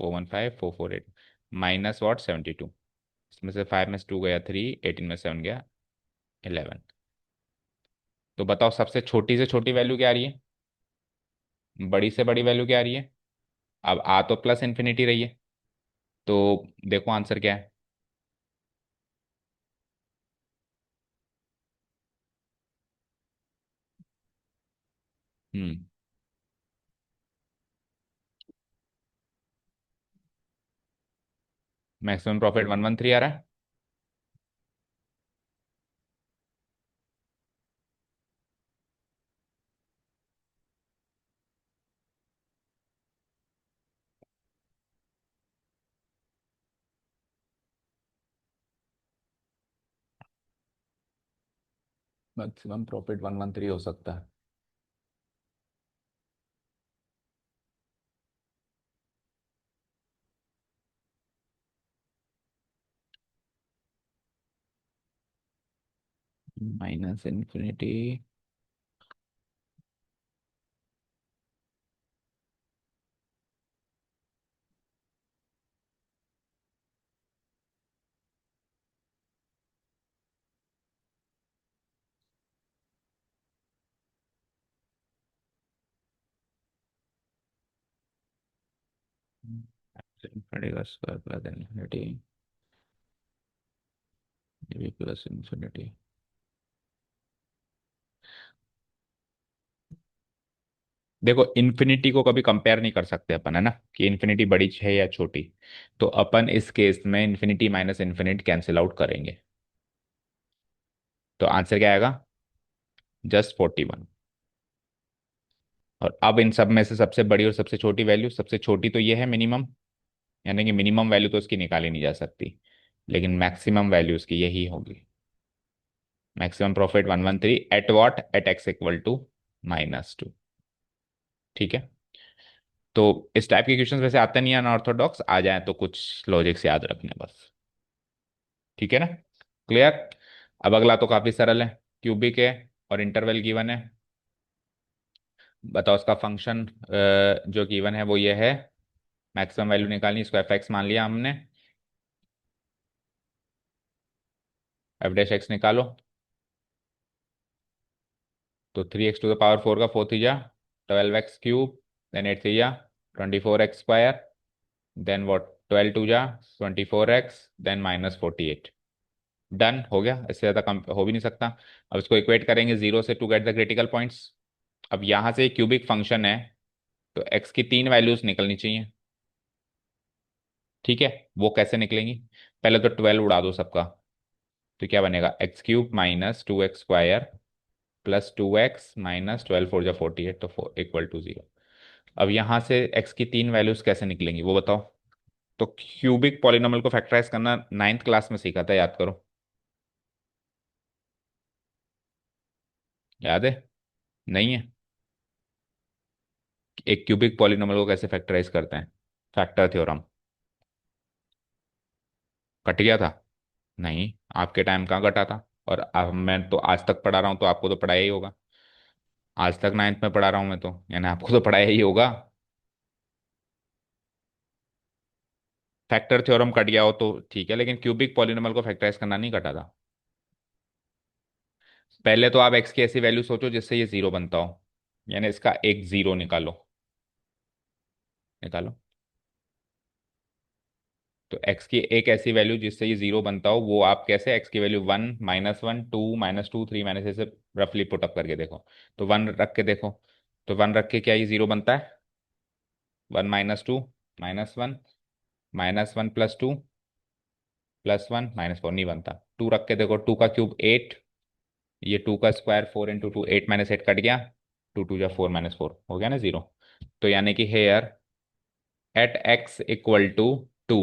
415 448 माइनस वॉट 72, इसमें से 5 में से 2 गया 3, 18 में 7 गया 11। तो बताओ सबसे छोटी से छोटी वैल्यू क्या आ रही है, बड़ी से बड़ी वैल्यू क्या आ रही है। अब आ तो प्लस इन्फिनिटी रही है, तो देखो आंसर क्या है, हम्म। मैक्सिमम प्रॉफिट 113 आ रहा है। मैक्सिमम प्रॉफिट 113 हो सकता है। Minus infinity. इन्फिनिटी का square plus infinity, plus infinity. देखो इन्फिनिटी को कभी कंपेयर नहीं कर सकते अपन, है ना, कि इन्फिनिटी बड़ी है या छोटी। तो अपन इस केस में infinity minus infinity cancel out करेंगे। तो आंसर क्या आएगा? जस्ट 41। और अब इन सब में से सबसे बड़ी और सबसे छोटी वैल्यू, सबसे छोटी तो ये है मिनिमम, यानी कि मिनिमम वैल्यू तो उसकी निकाली नहीं जा सकती, लेकिन मैक्सिमम वैल्यू उसकी यही होगी। Maximum profit 113 at what, at x equal to -2। ठीक है। तो इस टाइप के क्वेश्चंस वैसे आते नहीं है अनऑर्थोडॉक्स, आ जाए तो कुछ लॉजिक्स याद रखने बस। ठीक है ना? क्लियर। अब अगला तो काफी सरल है। क्यूबिक है और इंटरवल गिवन है। बताओ उसका फंक्शन जो गिवन है वो ये है। मैक्सिमम वैल्यू निकालनी, इसको एफ एक्स मान लिया हमने। एफ डैश एक्स निकालो। तो 3x⁴ का 4 3 जा 12x³ देन 8 3 जा 24x², देन व्हाट 12 2 जा 24x, देन -48। डन हो गया, इससे ज्यादा कम हो भी नहीं सकता। अब इसको इक्वेट करेंगे 0 से to get the critical points. अब यहां से क्यूबिक फंक्शन है, तो x की 3 वैल्यूज निकलनी चाहिए। ठीक है। वो कैसे निकलेंगी? पहले तो 12 उड़ा दो सबका। तो क्या बनेगा? x³ -2x² plus 2x minus 12 4 जा 48, तो 4 = 0। अब यहां से x की 3 वैल्यूज कैसे निकलेंगी वो बताओ। तो क्यूबिक पॉलिनोमियल को फैक्टराइज करना नाइन्थ क्लास में सीखा था, याद करो। याद है? नहीं है? एक क्यूबिक पॉलिनोमियल को कैसे फैक्टराइज करते हैं? Factor theorem. कट गया था? नहीं, आपके टाइम कहाँ कटा था। और अब मैं तो आज तक पढ़ा रहा हूँ, तो आपको तो पढ़ाया ही होगा। आज तक नाइन्थ में पढ़ा रहा हूँ मैं, तो यानी आपको तो पढ़ाया ही होगा। फैक्टर थ्योरम कट गया हो तो ठीक है, लेकिन क्यूबिक पॉलिनोमियल को फैक्टराइज करना नहीं कटा था। पहले तो आप एक्स की ऐसी वैल्यू सोचो जिससे ये जीरो बनता हो, यानी इसका एक जीरो निकालो। निकालो। तो एक्स की एक ऐसी वैल्यू जिससे ये जीरो बनता हो, वो आप कैसे, एक्स की वैल्यू 1 -1 2 -2 3 माइनस, ऐसे रफली पुटअप करके देखो। तो 1 रख के देखो। तो 1 रख के क्या ये जीरो बनता है? 1 - 2 -1 -1 + 2 +1 -4 नहीं बनता। 2 रख के देखो, 2 का क्यूब 8, ये 2 का स्क्वायर 4 × 2 8 - 8 कट गया। 2 2 जा 4 -4 हो गया ना जीरो। तो यानी कि here at x equal to 2,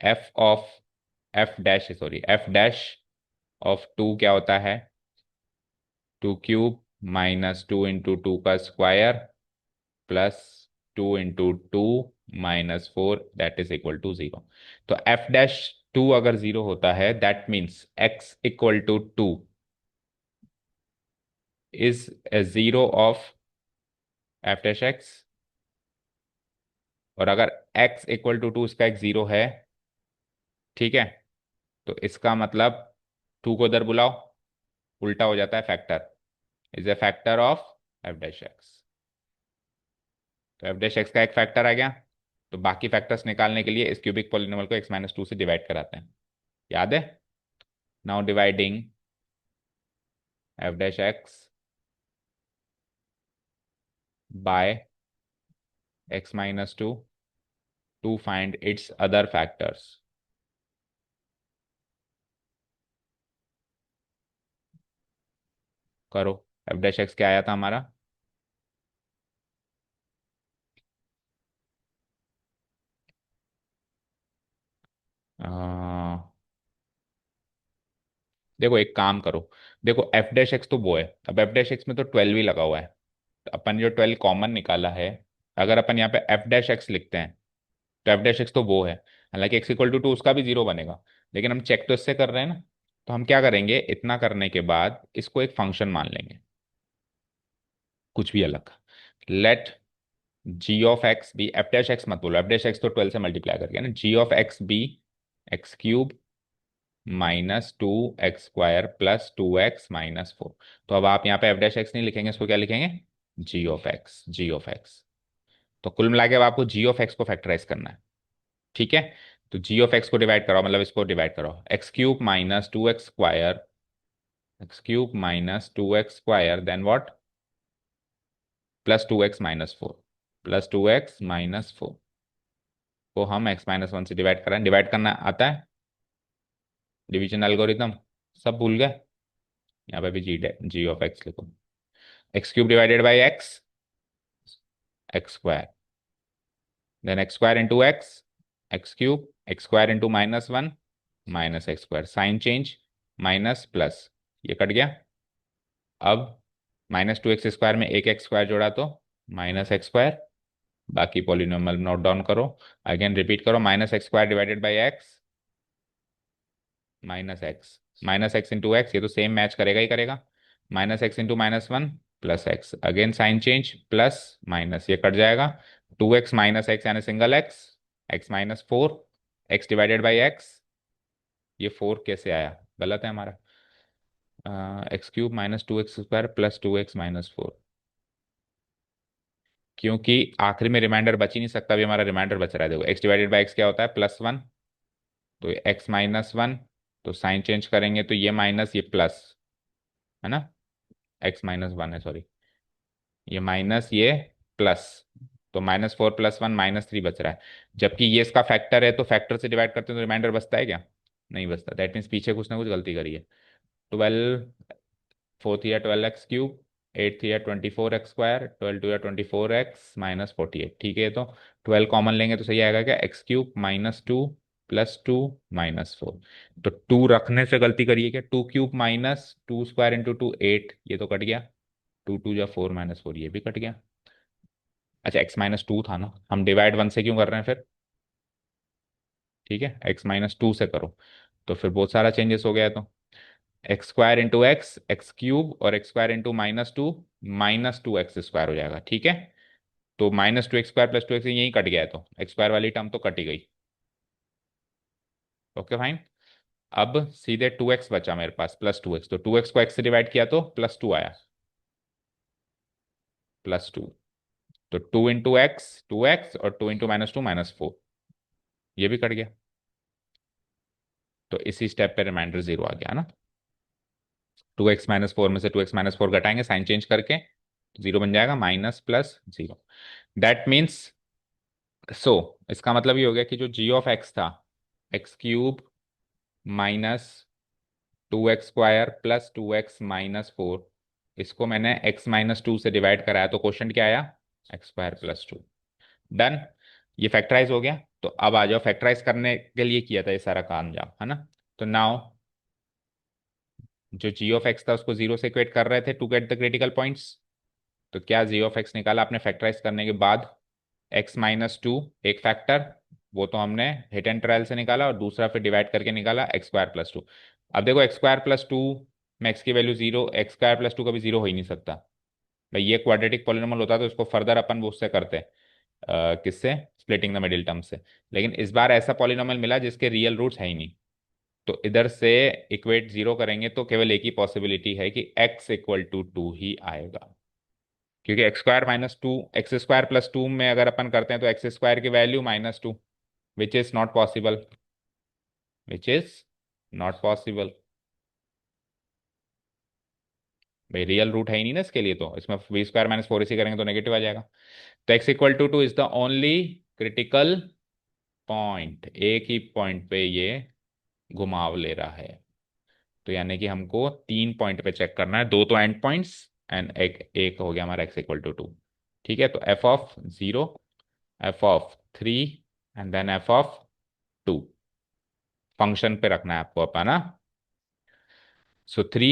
f of f dash sorry f dash of 2 क्या होता है? 2³ -2 × 2 का square plus 2 × 2 -4 that is equal to 0। तो एफ डैश 2 अगर 0 होता है, that means x equal to 2 is a zero of f dash x. और अगर x इक्वल टू 2 इसका एक जीरो है, ठीक है, तो इसका मतलब 2 को उधर बुलाओ, उल्टा हो जाता है factor, is a factor of f dash x. तो एफ डैश एक्स का एक फैक्टर आ गया। तो बाकी फैक्टर्स निकालने के लिए इस क्यूबिक पॉलिनोमियल को x - 2 से डिवाइड कराते हैं। याद है? Now dividing f dash x by x-2 to find its other factors. करो। एफ डैश एक्स क्या आया था हमारा? अ, देखो एक काम करो। देखो एफ डैश एक्स तो वो है, अब एफ डैश एक्स में तो 12 ही लगा हुआ है, तो अपन जो 12 कॉमन निकाला है, अगर अपन यहाँ पे एफ डैश एक्स लिखते हैं तो एफ डैश एक्स तो वो है। हालांकि एक्स इक्वल टू उसका भी जीरो बनेगा, लेकिन हम चेक तो इससे कर रहे हैं ना। तो हम क्या करेंगे, इतना करने के बाद इसको एक फंक्शन मान लेंगे, कुछ भी अलग। Let g of x be, f dash x मत बोलो, एफ डैश एक्स तो 12 से मल्टीप्लाई करके ना, जी of x B x³ -2x² +2x-4। तो अब आप यहाँ पे एफ डैश एक्स नहीं लिखेंगे, इसको क्या लिखेंगे? G of X, G of X. तो कुल मिला के अब आपको जी ऑफ एक्स को फैक्टराइज करना है, ठीक है। तो जी ऑफ एक्स को डिवाइड कराओ, मतलब इसको डिवाइड कराओ, x³ -2x², then what? +2x-4, +2x-4 को हम x-1 से डिवाइड करें, डिवाइड करना आता है, डिवीजन एल्गोरिथम, सब भूल गए? यहाँ पे भी जी ऑफ एक्स लिखो, x³ divided by x² then x² into x³ x² into -1 -x², sign change, minus plus, ये कट गया। अब -2x² में एक x² जोड़ा तो -x², बाकी पॉलिनोमियल नोट डाउन करो, अगेन रिपीट करो, -x² divided by x -x, -x into x, ये तो सेम मैच करेगा ही करेगा, -x into -1 +x, again sine change, plus minus, ये कट जाएगा, 2x -x यानी single x, x-4, x divided by x, ये 4 कैसे आया? गलत है हमारा, x³ -2x² +2x-4, क्योंकि आखिरी में रिमाइंडर बच ही नहीं सकता, अभी हमारा रिमाइंडर बच रहा है। देखो x डिवाइडेड बाई x क्या होता है? +1, तो x-1, तो साइन चेंज करेंगे तो ये माइनस, ये प्लस, है ना, x-1 है, सॉरी, ये माइनस, ये प्लस, तो -4 +1 -3 बच रहा है। जबकि ये इसका फैक्टर है, तो फैक्टर से डिवाइड करते हैं तो रिमाइंडर बचता है क्या? नहीं बचता, दैट मीन्स पीछे कुछ ना कुछ गलती करी है। 12, 4 या 12x³, 8 या 24x², 12 या 24x-48, ठीक है। तो 12 कॉमन लेंगे तो सही आएगा क्या? x³ -2 +2 -4, तो 2 रखने से गलती करिए क्या? 2³ -2² इंटू 2 8, ये तो कट गया, 2 या 4 -4, ये भी कट गया। अच्छा x-2 था ना, हम डिवाइड 1 से क्यों कर रहे हैं फिर? ठीक है, x-2 से करो, तो फिर बहुत सारा चेंजेस हो गया है। तो x² इंटू x³ और x² इंटू -2 -2x² हो जाएगा, ठीक है। तो -2x² +2x यही कट गया है, तो x² वाली टर्म तो कट ही गई। Okay fine. अब सीधे 2x बचा मेरे पास, +2x, तो 2x को x से डिवाइड किया तो +2 आया, +2, तो 2 इंटू एक्स 2x और 2 इंटू -2 -4, ये भी कट गया। तो इसी स्टेप पे रिमाइंडर 0 आ गया ना। 2x-4 में से 2x-4 घटाएंगे साइन चेंज करके, 0 बन जाएगा, माइनस प्लस 0, दैट मीन्स, सो इसका मतलब ये हो गया कि जो जी ऑफ एक्स था, x³ -2x² +2x-4, इसको मैंने x-2 से डिवाइड कराया, तो क्वेश्चन क्या आया? x² +2। डन, ये फैक्टराइज हो गया। तो अब आ जाओ, फैक्टराइज करने के लिए किया था ये सारा काम जाम, है ना। तो नाउ जो जी ऑफ एक्स था उसको 0 से इक्वेट कर रहे थे to get the critical points, तो क्या जी ऑफ एक्स निकाला आपने फैक्टराइज करने के बाद? x-2 एक फैक्टर, वो तो हमने हिट एंड ट्रायल से निकाला, और दूसरा फिर डिवाइड करके निकाला x² +2। अब देखो x² +2 में x की वैल्यू 0, x² +2 कभी 0 हो ही नहीं सकता भाई, ये क्वाड्रेटिक पॉलिनोमियल होता तो इसको फर्दर अपन वो उससे करते, किससे? स्प्लिटिंग द मिडिल टर्म से। लेकिन इस बार ऐसा पॉलिनोमियल मिला जिसके रियल रूट्स है ही नहीं, तो इधर से इक्वेट 0 करेंगे तो केवल एक ही पॉसिबिलिटी है कि x = 2 ही आएगा, क्योंकि x² में अगर अपन करते हैं तो x² की value -2, which is not possible, which is not possible. भाई रियल रूट है ही नहीं ना इसके लिए, तो इसमें बी स्क्वायर माइनस फोर इसी करेंगे तो नेगेटिव आ जाएगा। तो x equal to two is the only critical point, एक ही पॉइंट पे ये घुमाव ले रहा है। तो यानी कि हमको तीन पॉइंट पे चेक करना है, दो तो एंड पॉइंट्स एंड एक एक हो गया हमारा एक्स इक्वल टू टू। ठीक है, तो F of zero, F of three and then F of two, function पे रखना है आपको अपना। सो थ्री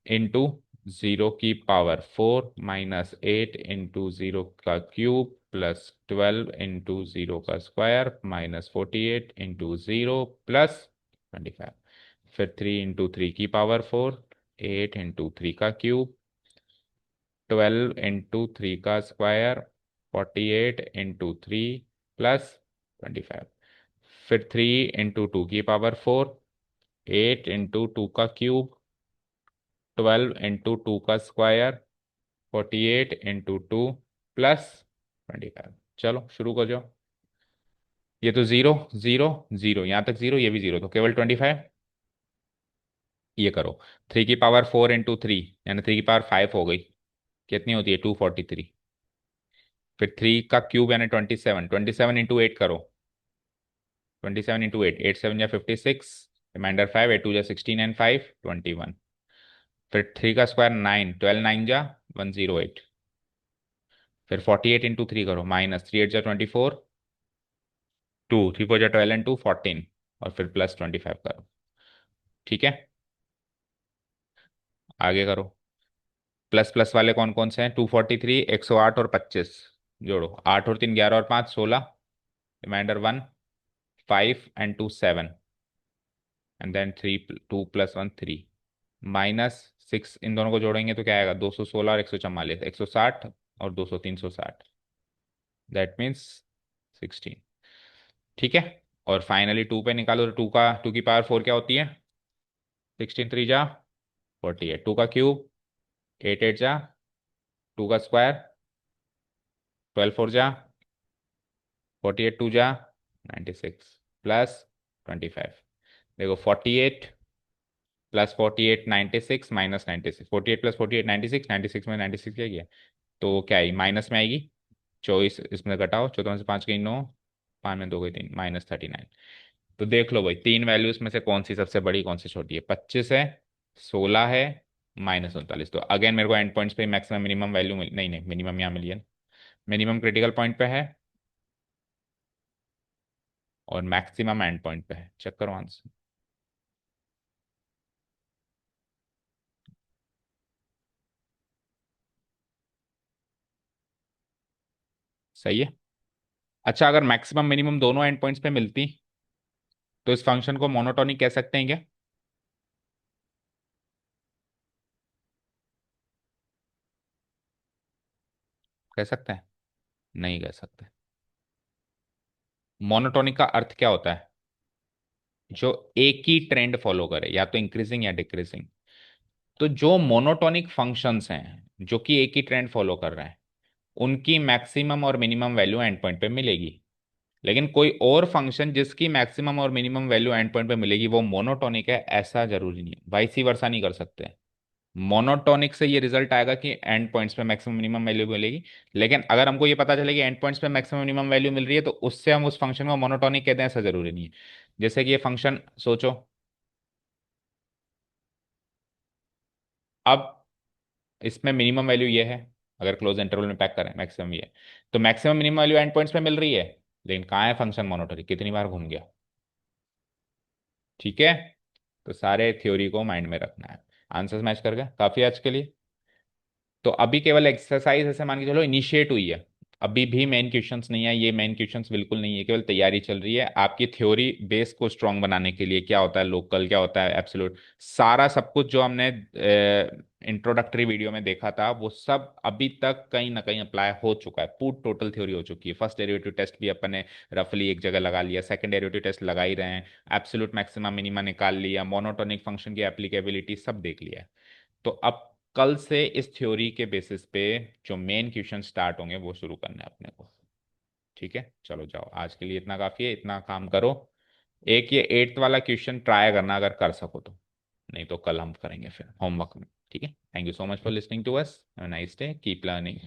इंटू जीरो की power four minus eight into zero का cube plus twelve into zero का square minus forty eight into zero plus twenty five. फिर three into three की power four, eight into three का cube, twelve into three का square, forty eight into three plus twenty five. फिर three into two की power four, eight into two का cube, twelve into two का square, forty eight into two plus twenty five. चलो शुरू कर जाओ। ये तो जीरो जीरो जीरो, यहाँ तक जीरो, ये भी जीरो, तो केवल ट्वेंटी फाइव। ये करो, थ्री की पावर फोर इंटू थ्री यानी थ्री की पावर फाइव हो गई, कितनी होती है 243। फिर थ्री का क्यूब यानी twenty seven, twenty seven into eight करो, twenty seven into eight, eight seven या fifty six, remainder five, eight two जा सिक्सटीन एंड फाइव 21। फिर थ्री का स्क्वायर नाइन, ट्वेल्व नाइन जा 108। फिर फोर्टी एट इंटू थ्री करो, minus three eight जा twenty four, two three four जा twelve and two fourteen, और फिर प्लस ट्वेंटी फाइव करो। ठीक है, आगे करो। प्लस प्लस वाले कौन कौन से हैं, 243, 108 और 25, जोड़ो, आठ और तीन ग्यारह और पाँच 16, remainder one, five and two seven, and then three, two plus one three, minus six, इन दोनों को जोड़ेंगे तो क्या आएगा 216 और 144, 160 और 200 360, दैट मीन्स 16। ठीक है, और फाइनली टू पे निकालो, तो टू की पावर फोर क्या होती है, सिक्सटीन थ्री जा 48, टू का क्यूब एट एट जा, टू का स्क्वायर ट्वेल्व फोर जा 48, टू जा 96 प्लस 25। देखो 48 प्लस 48 96 माइनस 96, 48 प्लस 48 96, 96 में 96 क्या गया, तो क्या आई माइनस में आएगी, चौबीस इसमें घटाओ, चौदह से पाँच गई नौ, पाँच में दो गई तीन, माइनस 39। तो देख लो भाई तीन वैल्यूज में से कौन सी सबसे बड़ी कौन सी छोटी है, 25 है, 16 है, माइनस 39। तो अगेन मेरे को एंड पॉइंट्स पे मैक्सिमम मिनिमम वैल्यू मिल, नहीं नहीं मिनिमम यहाँ मिली है, मिनिमम क्रिटिकल पॉइंट पे है और मैक्सिमम एंड पॉइंट पे है। चेक करो आंसर, सही है। अच्छा, अगर मैक्सिमम मिनिमम दोनों एंड पॉइंट्स पे मिलती तो इस फंक्शन को मोनोटोनिक कह सकते हैं क्या, कह सकते हैं, नहीं कह सकते। मोनोटोनिक का अर्थ क्या होता है, जो एक ही ट्रेंड फॉलो करे, या तो इंक्रीजिंग या डिक्रीजिंग। तो जो मोनोटोनिक फंक्शंस हैं जो कि एक ही ट्रेंड फॉलो कर रहे हैं, उनकी मैक्सिमम और मिनिमम वैल्यू एंड पॉइंट पे मिलेगी। लेकिन कोई और फंक्शन जिसकी मैक्सिमम और मिनिमम वैल्यू एंड पॉइंट पे मिलेगी वो मोनोटोनिक है, ऐसा जरूरी नहीं है, वाइस वर्सा नहीं कर सकते। मोनोटोनिक से ये रिजल्ट आएगा कि एंड पॉइंट्स पे मैक्सिमम मिनिमम वैल्यू मिलेगी, लेकिन अगर हमको ये पता चले कि एंड पॉइंट्स पे मैक्सिमम मिनिमम वैल्यू मिल रही है तो उससे हम उस फंक्शन को मोनोटोनिक कहते हैं, ऐसा जरूरी नहीं है। जैसे कि ये फंक्शन सोचो, अब इसमें मिनिमम वैल्यू ये है, अगर क्लोज इंटरवल में पैक करें मैक्सिमम ये है, तो maximum minimum value and points पे मिल रही है, लेकिन कहाँ है फंक्शन मोनोटोनिक, कितनी बार घूम गया। ठीक है, तो सारे थ्योरी को माइंड में रखना है। आंसर्स मैच कर गए काफी आज के लिए। तो अभी केवल एक्सरसाइज ऐसे मान के चलो इनिशिएट हुई है, अभी भी मेन क्वेश्चंस नहीं है, ये मेन क्वेश्चंस बिल्कुल नहीं है, केवल तैयारी चल रही है आपकी थ्योरी बेस को स्ट्रांग बनाने के लिए, क्या होता है लोकल, क्या होता है एब्सोल्यूट, सारा सब कुछ जो हमने इंट्रोडक्टरी वीडियो में देखा था वो सब अभी तक कहीं ना कहीं अप्लाई हो चुका है, पूरी टोटल थ्योरी हो चुकी है। फर्स्ट डेरिवेटिव टेस्ट भी अपन ने रफली एक जगह लगा लिया, सेकंड डेरिवेटिव टेस्ट लगा ही रहे हैं, एब्सोल्यूट मैक्सिमा मिनिमा निकाल लिया, मोनोटोनिक फंक्शन की एप्लीकेबिलिटी सब देख लिया है। तो अब कल से इस थ्योरी के बेसिस पे जो मेन क्वेश्चन स्टार्ट होंगे वो शुरू करना है अपने को। ठीक है, चलो जाओ, आज के लिए इतना काफी है, इतना काम करो। एक ये एट्थ वाला क्वेश्चन ट्राई करना अगर कर सको तो, नहीं तो कल हम करेंगे फिर होमवर्क में। ठीक है, thank you so much for listening to us, have a nice day, keep learning.